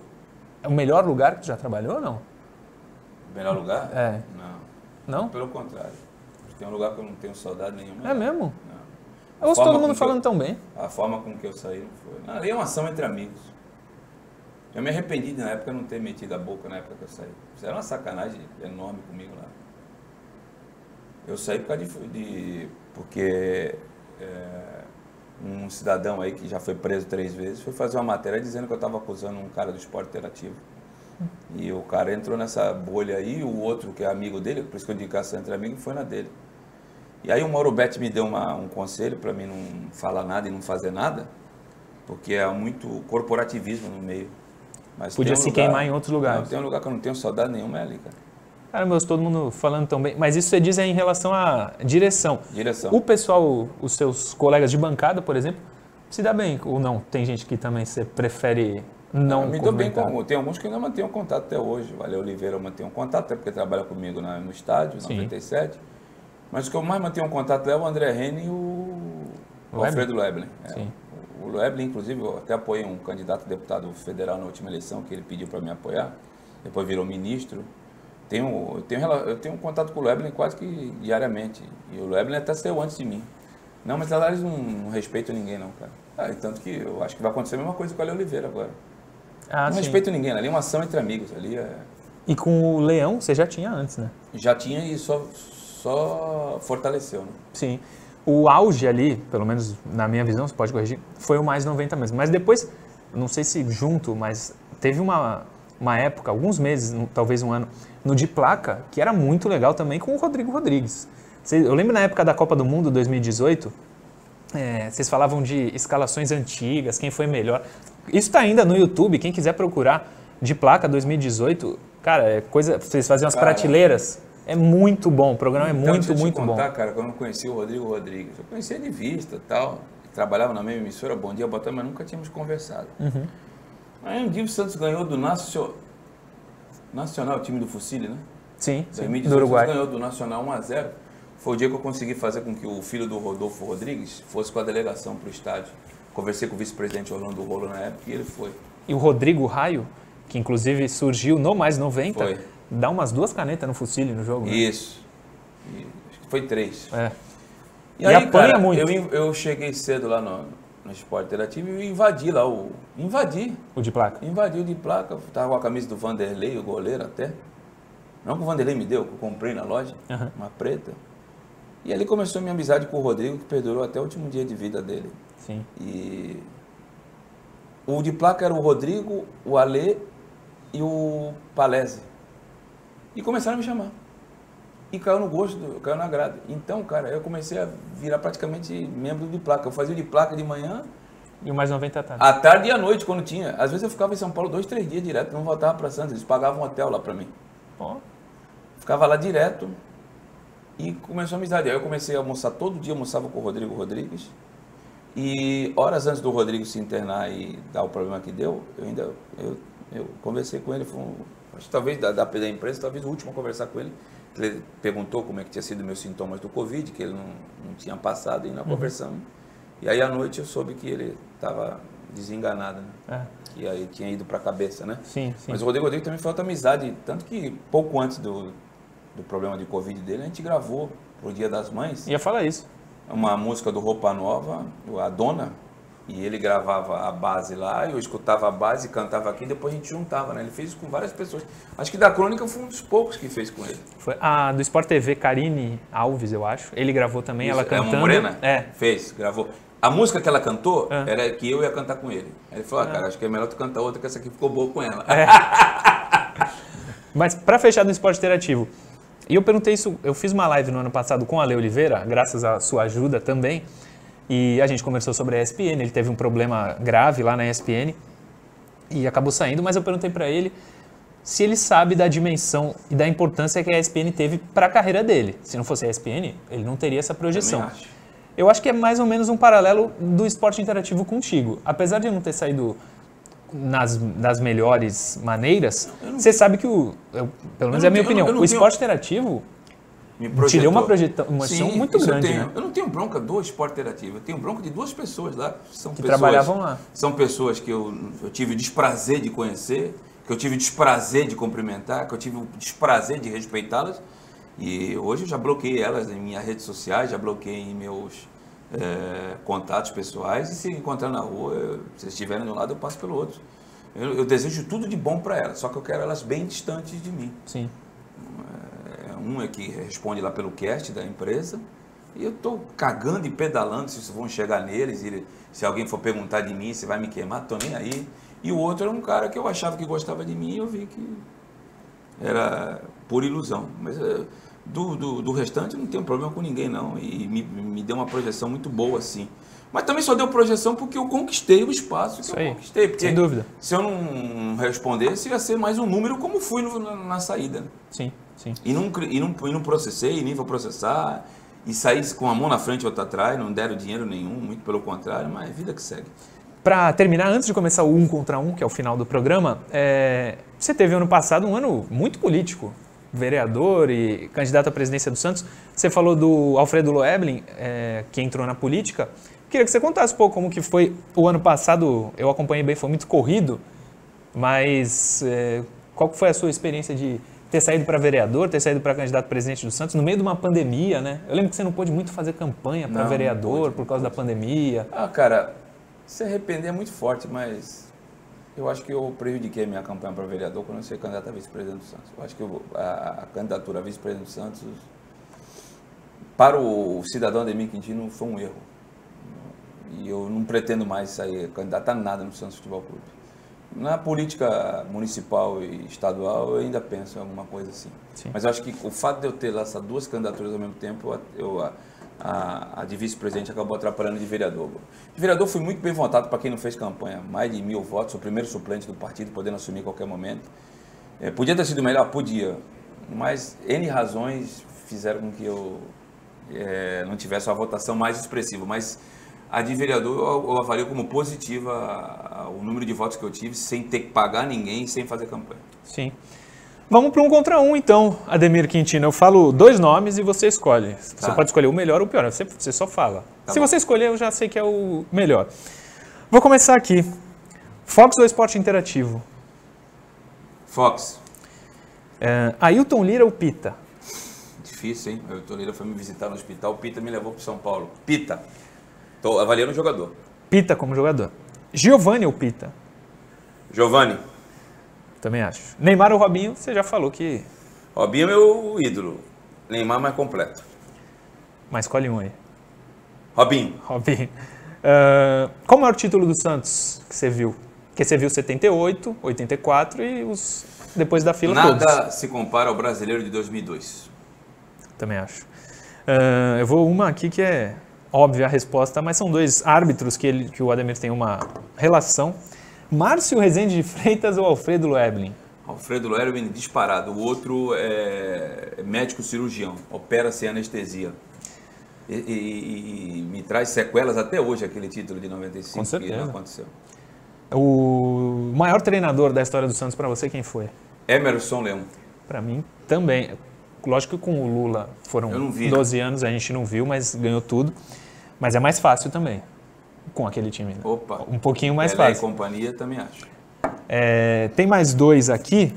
é o melhor lugar que tu já trabalhou ou não? Melhor lugar? Não? Pelo contrário. Tem um lugar que eu não tenho saudade nenhuma. É mesmo? Não. Eu ouço todo mundo falando tão bem. A forma com que eu saí não foi. Ali é uma ação entre amigos. Eu me arrependi de, na época, não ter metido a boca na época que eu saí. Fizeram uma sacanagem enorme comigo lá. Eu saí por causa porque um cidadão aí que já foi preso 3 vezes foi fazer uma matéria dizendo que eu estava acusando um cara do esporte interativo. E o cara entrou nessa bolha aí, o outro que é amigo dele, por isso que eu digo que essa entre amigos, foi na dele. E aí o Mauro Betti me deu um conselho para mim não falar nada e não fazer nada, porque é muito corporativismo no meio. Mas podia se queimar em outros lugares. Não, tem um lugar que eu não tenho saudade nenhuma, é ali, cara. Caramba, todo mundo falando tão bem. Mas isso você diz em relação à direção. Direção. O pessoal, os seus colegas de bancada, por exemplo, se dá bem ou não? Tem gente que também você prefere não me dou bem comentar? com... Tem alguns que ainda mantenho contato até hoje. O Ale Oliveira eu mantenho contato, até porque trabalha comigo no estádio, Sim. 97. Mas o que eu mais mantenho contato é o André Rene e o Alfredo Loeblen. Sim. O Loeblen, inclusive, eu até apoiei um candidato a deputado federal na última eleição, que ele pediu para me apoiar. Depois virou ministro. Eu tenho contato com o Loeblen quase que diariamente. E o Loeblen até saiu antes de mim. Não, mas lá eles não respeitam ninguém, não, cara. Tanto que eu acho que vai acontecer a mesma coisa com o Ale Oliveira agora. Não respeito ninguém, ali é uma ação entre amigos. Ali é... E com o Leão, você já tinha antes, né? Já tinha e só fortaleceu, né? Sim. O auge ali, pelo menos na minha visão, você pode corrigir, foi o Mais 90 mesmo. Mas depois, não sei se junto, mas teve uma época, alguns meses, talvez um ano, no De Placa, que era muito legal também com o Rodrigo Rodrigues. Eu lembro na época da Copa do Mundo 2018, vocês falavam de escalações antigas, quem foi melhor. Isso está ainda no YouTube, quem quiser procurar De Placa 2018, cara, é coisa. Vocês faziam as prateleiras. É muito bom, o programa é muito bom. Cara, quando eu conheci o Rodrigo Rodrigues, eu conhecia de vista e tal, trabalhava na mesma emissora, Bom Dia, Boa Tarde, mas nunca tínhamos conversado. Uhum. Aí um dia o Santos ganhou do Nacional, o time do Fucile, né? Sim, 2018, do Uruguai. Ganhou do Nacional 1-0. Foi o dia que eu consegui fazer com que o filho do Rodolfo Rodrigues fosse com a delegação para o estádio. Conversei com o vice-presidente Orlando Rolo na época e ele foi. E o Rodrigo Raio, que inclusive surgiu no Mais 90, foi. Dá umas 2 canetas no Fucile no jogo, né? Isso. Acho que foi 3. E aí, apanha cara, muito. Eu cheguei cedo lá no Esporte Interativo e invadi lá Invadi. O De Placa? Invadi o De Placa. Tava com a camisa do Vanderlei, o goleiro até. Não que o Vanderlei me deu, que eu comprei na loja, uma preta. E ali começou a minha amizade com o Rodrigo, que perdurou até o último dia de vida dele. Sim. E o De Placa era o Rodrigo, o Alê e o Palese. E começaram a me chamar. E caiu no gosto, caiu na grade. Então, cara, eu comecei a virar praticamente membro do De Placa. Eu fazia o De Placa de manhã. E o Mais 90 à tarde. À tarde e à noite, quando tinha. Às vezes eu ficava em São Paulo 2, 3 dias direto, não voltava para Santos. Eles pagavam um hotel lá para mim. Ficava lá direto e começou a amizade. Aí eu comecei a almoçar todo dia, almoçava com o Rodrigo Rodrigues. E horas antes do Rodrigo se internar e dar o problema que deu, eu conversei com ele. Acho que talvez da empresa, talvez o último a conversar com ele. Ele perguntou como é que tinha sido meus sintomas do Covid, que ele não tinha passado, e nós conversamos. E aí à noite eu soube que ele estava desenganado, né? Que aí tinha ido para a cabeça, né? Sim. Mas o Rodrigo também foi outra amizade, tanto que pouco antes do problema de Covid dele, a gente gravou pro Dia das Mães. Ia falar isso. Uma música do Roupa Nova, a Dona, e ele gravava a base lá, eu escutava a base, cantava aqui, e depois a gente juntava, né? Ele fez isso com várias pessoas. Acho que da Crônica foi um dos poucos que fez com ele. Foi a do Sport TV, Karine Alves, eu acho. Ele gravou também, Isso, ela cantando. É uma morena? É. Fez, gravou. A música que ela cantou era que eu ia cantar com ele. Aí ele falou, cara, acho que é melhor tu cantar outra, que essa aqui ficou boa com ela. Mas para fechar no esporte interativo, e eu perguntei isso, eu fiz uma live no ano passado com o Ale Oliveira, graças à sua ajuda também, e a gente conversou sobre a ESPN, ele teve um problema grave lá na ESPN e acabou saindo, mas eu perguntei para ele se ele sabe da dimensão e da importância que a ESPN teve para a carreira dele. Se não fosse a ESPN, ele não teria essa projeção. Eu acho que é mais ou menos um paralelo do esporte interativo contigo. Apesar de eu não ter saído das melhores maneiras, você sabe que pelo menos é a minha opinião, o esporte interativo te deu uma projeção muito grande, né? Eu não tenho bronca do esporte interativo, eu tenho bronca de 2 pessoas lá que trabalhavam lá. São pessoas que eu tive o desprazer de conhecer, que eu tive o desprazer de cumprimentar, que eu tive o desprazer de respeitá-las. E hoje eu já bloqueei elas em minhas redes sociais, já bloqueei em meus contatos pessoais. E se encontrar na rua, se eles estiverem de um lado, eu passo pelo outro. Eu desejo tudo de bom para elas, só que eu quero elas bem distantes de mim. Sim. um é que responde lá pelo cast da empresa, e eu estou cagando e pedalando se vão chegar neles, se alguém for perguntar de mim, se vai me queimar, estou nem aí. E o outro era um cara que eu achava que gostava de mim e eu vi que era pura ilusão. Mas do restante eu não tenho problema com ninguém, não. E me deu uma projeção muito boa, assim. Mas também só deu projeção porque eu conquistei o espaço que eu conquistei. Porque sem dúvida. Se eu não respondesse, ia ser mais um número como fui na saída. Né? Sim, sim. E não processei, nem vou processar. E saí com uma mão na frente e outra atrás, não deram dinheiro nenhum, muito pelo contrário, mas vida que segue. Para terminar, antes de começar o 1 contra 1, que é o final do programa, você teve ano passado um ano muito político, vereador e candidato à presidência do Santos. Você falou do Alfredo Loeblin, que entrou na política. Queria que você contasse um pouco como que foi o ano passado. Eu acompanhei bem, foi muito corrido, mas qual foi a sua experiência de ter saído para vereador, ter saído para candidato a presidente do Santos, no meio de uma pandemia, né? Eu lembro que você não pôde muito fazer campanha para vereador por causa da pandemia. Cara, se arrepender é muito forte, mas eu acho que eu prejudiquei a minha campanha para vereador quando eu fui candidato a vice-presidente do Santos. Eu acho que a candidatura a vice-presidente do Santos, para o cidadão Ademir Quintino, foi um erro. E eu não pretendo mais sair candidato a nada no Santos Futebol Clube. Na política municipal e estadual, eu ainda penso em alguma coisa assim. Sim. Mas eu acho que o fato de eu ter essas duas candidaturas ao mesmo tempo, a de vice-presidente acabou atrapalhando de vereador. De vereador fui muito bem votado para quem não fez campanha. Mais de 1000 votos, sou o primeiro suplente do partido, podendo assumir a qualquer momento. Podia ter sido melhor? Podia. Mas N razões fizeram com que eu não tivesse uma votação mais expressiva. Mas a de vereador eu avalio como positiva o número de votos que eu tive, sem ter que pagar ninguém, sem fazer campanha. Sim. Vamos para 1 contra 1, então, Ademir Quintino. Eu falo 2 nomes e você escolhe. Você pode escolher o melhor ou o pior, você só fala. Se você escolher, eu já sei que é o melhor. Vou começar aqui. Fox ou Esporte Interativo? Fox. Ailton Lira ou Pita? Difícil, hein? Ailton Lira foi me visitar no hospital, o Pita me levou para São Paulo. Pita. Estou avaliando o jogador. Pita como jogador. Giovani ou Pita? Giovani. Também acho. Neymar ou Robinho? Você já falou que... Robinho é meu ídolo. Neymar mais completo. Mas escolhe um aí. Robinho. Qual o maior título do Santos que você viu? Porque você viu 78, 84 e os depois da fila todos. Nada se compara ao Brasileiro de 2002. Também acho. Eu vou uma aqui que é óbvia a resposta, mas são 2 árbitros que o Ademir tem uma relação. Márcio Rezende de Freitas ou Alfredo Loeblin? Alfredo Loeblin disparado. O outro é médico cirurgião, opera sem anestesia. E me traz sequelas até hoje aquele título de 95. Com certeza. Que não aconteceu. O maior treinador da história do Santos para você, quem foi? Emerson Leão. Para mim também. Lógico que com o Lula foram 12 anos, a gente não viu, mas ganhou tudo. Mas é mais fácil também, com aquele time. Né? Opa, um pouquinho mais Pelé fácil. E companhia também acho. Tem mais 2 aqui,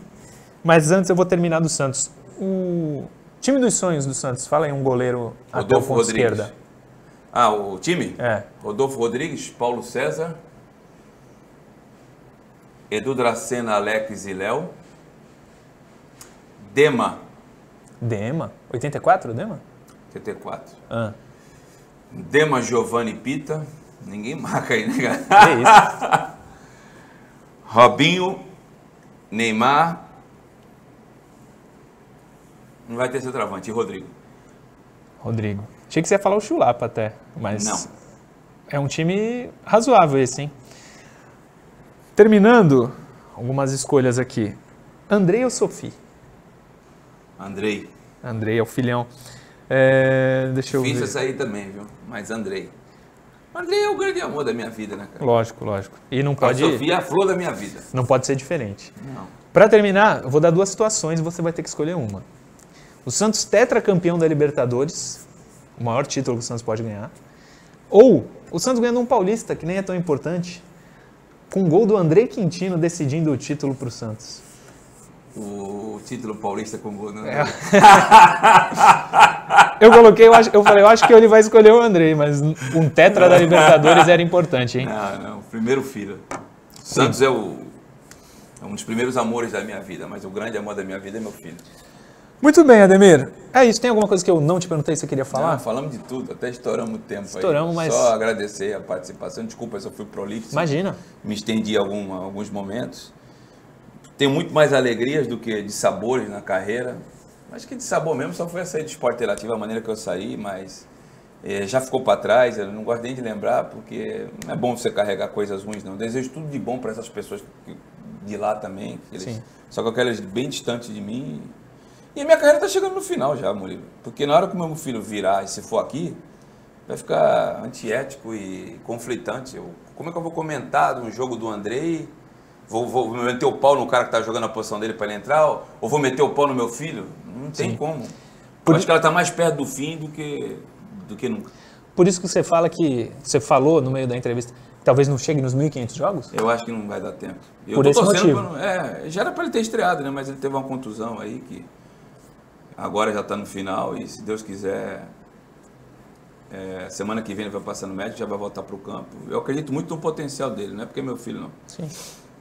mas antes eu vou terminar do Santos. O time dos sonhos do Santos, fala aí um goleiro até o ponto esquerda. O time? Rodolfo Rodrigues, Paulo César, Edu Dracena, Alex e Léo, Dema. 84, Dema? 84. Dema, Giovani, Pita. Ninguém marca aí, né, cara? É isso. Robinho, Neymar. Não vai ter centroavante. E Rodrigo. Achei que você ia falar o Chulapa até, mas... Não. É um time razoável esse, hein? Terminando, algumas escolhas aqui. Andrei ou Sofi? Andrei é o filhão. Deixa eu ver. Difícil essa aí também, viu? Mas Andrei é o grande amor da minha vida, né, cara? Lógico. E não pode... A Sofia é a flor da minha vida. Não pode ser diferente. Não. Para terminar, eu vou dar 2 situações e você vai ter que escolher uma. O Santos tetracampeão da Libertadores, o maior título que o Santos pode ganhar. Ou o Santos ganhando um paulista, que nem é tão importante, com um gol do Andrei Quintino decidindo o título para o Santos. O título paulista com gol, não. Eu acho que ele vai escolher o Andrei, mas um tetra da Libertadores era importante, hein? Não, primeiro filho. O Santos é um dos primeiros amores da minha vida, mas o grande amor da minha vida é meu filho. Muito bem, Ademir. É isso, tem alguma coisa que eu não te perguntei que você queria falar? Não, falamos de tudo, até estouramos o tempo. Estouramos, aí. mas... Só agradecer a participação, desculpa se eu fui prolixo. Imagina. Me estendi alguns momentos. Tenho muito mais alegrias do que de sabores na carreira. Acho que de sabor mesmo só foi a saída do Sport Interativo, a maneira que eu saí, mas já ficou para trás, eu não gosto nem de lembrar, porque não é bom você carregar coisas ruins, não. Eu desejo tudo de bom para essas pessoas de lá também, só que aquelas bem distantes de mim. E a minha carreira está chegando no final já, Murilo. Porque na hora que o meu filho virar, e se for aqui, vai ficar antiético e conflitante. Como é que eu vou comentar um jogo do Andrei? Vou meter o pau no cara que está jogando a posição dele para ele entrar? Ou vou meter o pau no meu filho? Não tem como. Eu acho que ela está mais perto do fim do que nunca. Por isso que você fala que, você falou no meio da entrevista, que talvez não chegue nos 1.500 jogos? Eu acho que não vai dar tempo. Por esse motivo. Já era para ele ter estreado, né? Mas ele teve uma contusão aí que agora já está no final e, se Deus quiser, semana que vem ele vai passar no médico e já vai voltar para o campo. Eu acredito muito no potencial dele, não é porque é meu filho, não. Sim.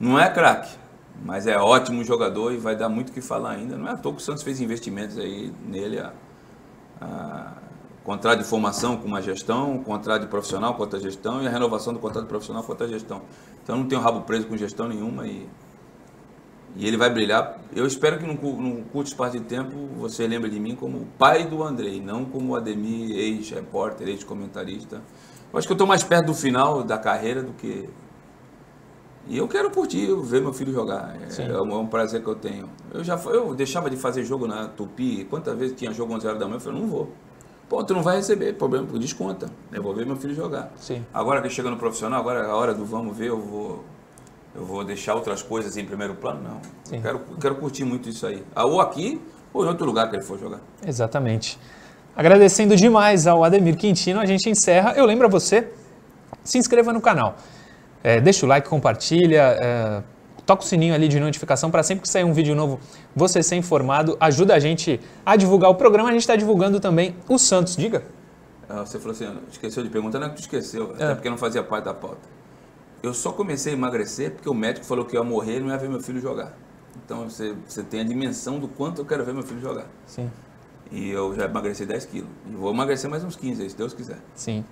Não é craque, mas é ótimo jogador e vai dar muito o que falar ainda. Não é à toa que o Santos fez investimentos aí nele, contrato de formação com uma gestão, contrato de profissional com outra gestão e a renovação do contrato de profissional com outra gestão. Então não tenho rabo preso com gestão nenhuma e ele vai brilhar. Eu espero que num curto espaço de tempo você lembre de mim como o pai do Andrei, não como o Ademir, ex-repórter, ex-comentarista. Eu acho que eu estou mais perto do final da carreira do que... E eu quero curtir, ver meu filho jogar. É um prazer que eu tenho. Eu deixava de fazer jogo na Tupi. Quantas vezes tinha jogo 11 horas da manhã? Eu falei, não vou. Pô, tu não vai receber, problema, desconta. Eu vou ver meu filho jogar. Sim. Agora que chega no profissional, agora é a hora do vamos ver, eu vou deixar outras coisas em primeiro plano? Não. Eu quero curtir muito isso aí. Ou aqui, ou em outro lugar que ele for jogar. Exatamente. Agradecendo demais ao Ademir Quintino, a gente encerra. Eu lembro a você, se inscreva no canal. Deixa o like, compartilha, toca o sininho ali de notificação para sempre que sair um vídeo novo você ser informado. Ajuda a gente a divulgar o programa. A gente está divulgando também o Santos. Diga. Você falou assim, esqueceu de perguntar, não é que tu esqueceu, até porque não fazia parte da pauta. Eu só comecei a emagrecer porque o médico falou que eu ia morrer e não ia ver meu filho jogar. Então você tem a dimensão do quanto eu quero ver meu filho jogar. Sim. E eu já emagreci 10 quilos. E vou emagrecer mais uns 15 aí, se Deus quiser. Sim.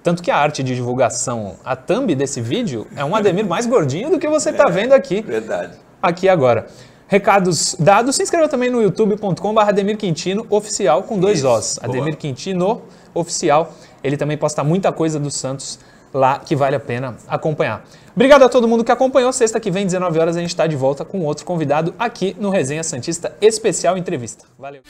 Tanto que a arte de divulgação, a thumb desse vídeo, é um Ademir mais gordinho do que você está vendo aqui. Verdade. Aqui agora. Recados dados. Se inscreva também no youtube.com/, Ademir Quintino Oficial, com 2 Os. Ademir Quintino Oficial. Ele também posta muita coisa do Santos lá que vale a pena acompanhar. Obrigado a todo mundo que acompanhou. Sexta que vem, 19 horas, a gente está de volta com outro convidado aqui no Resenha Santista Especial Entrevista. Valeu!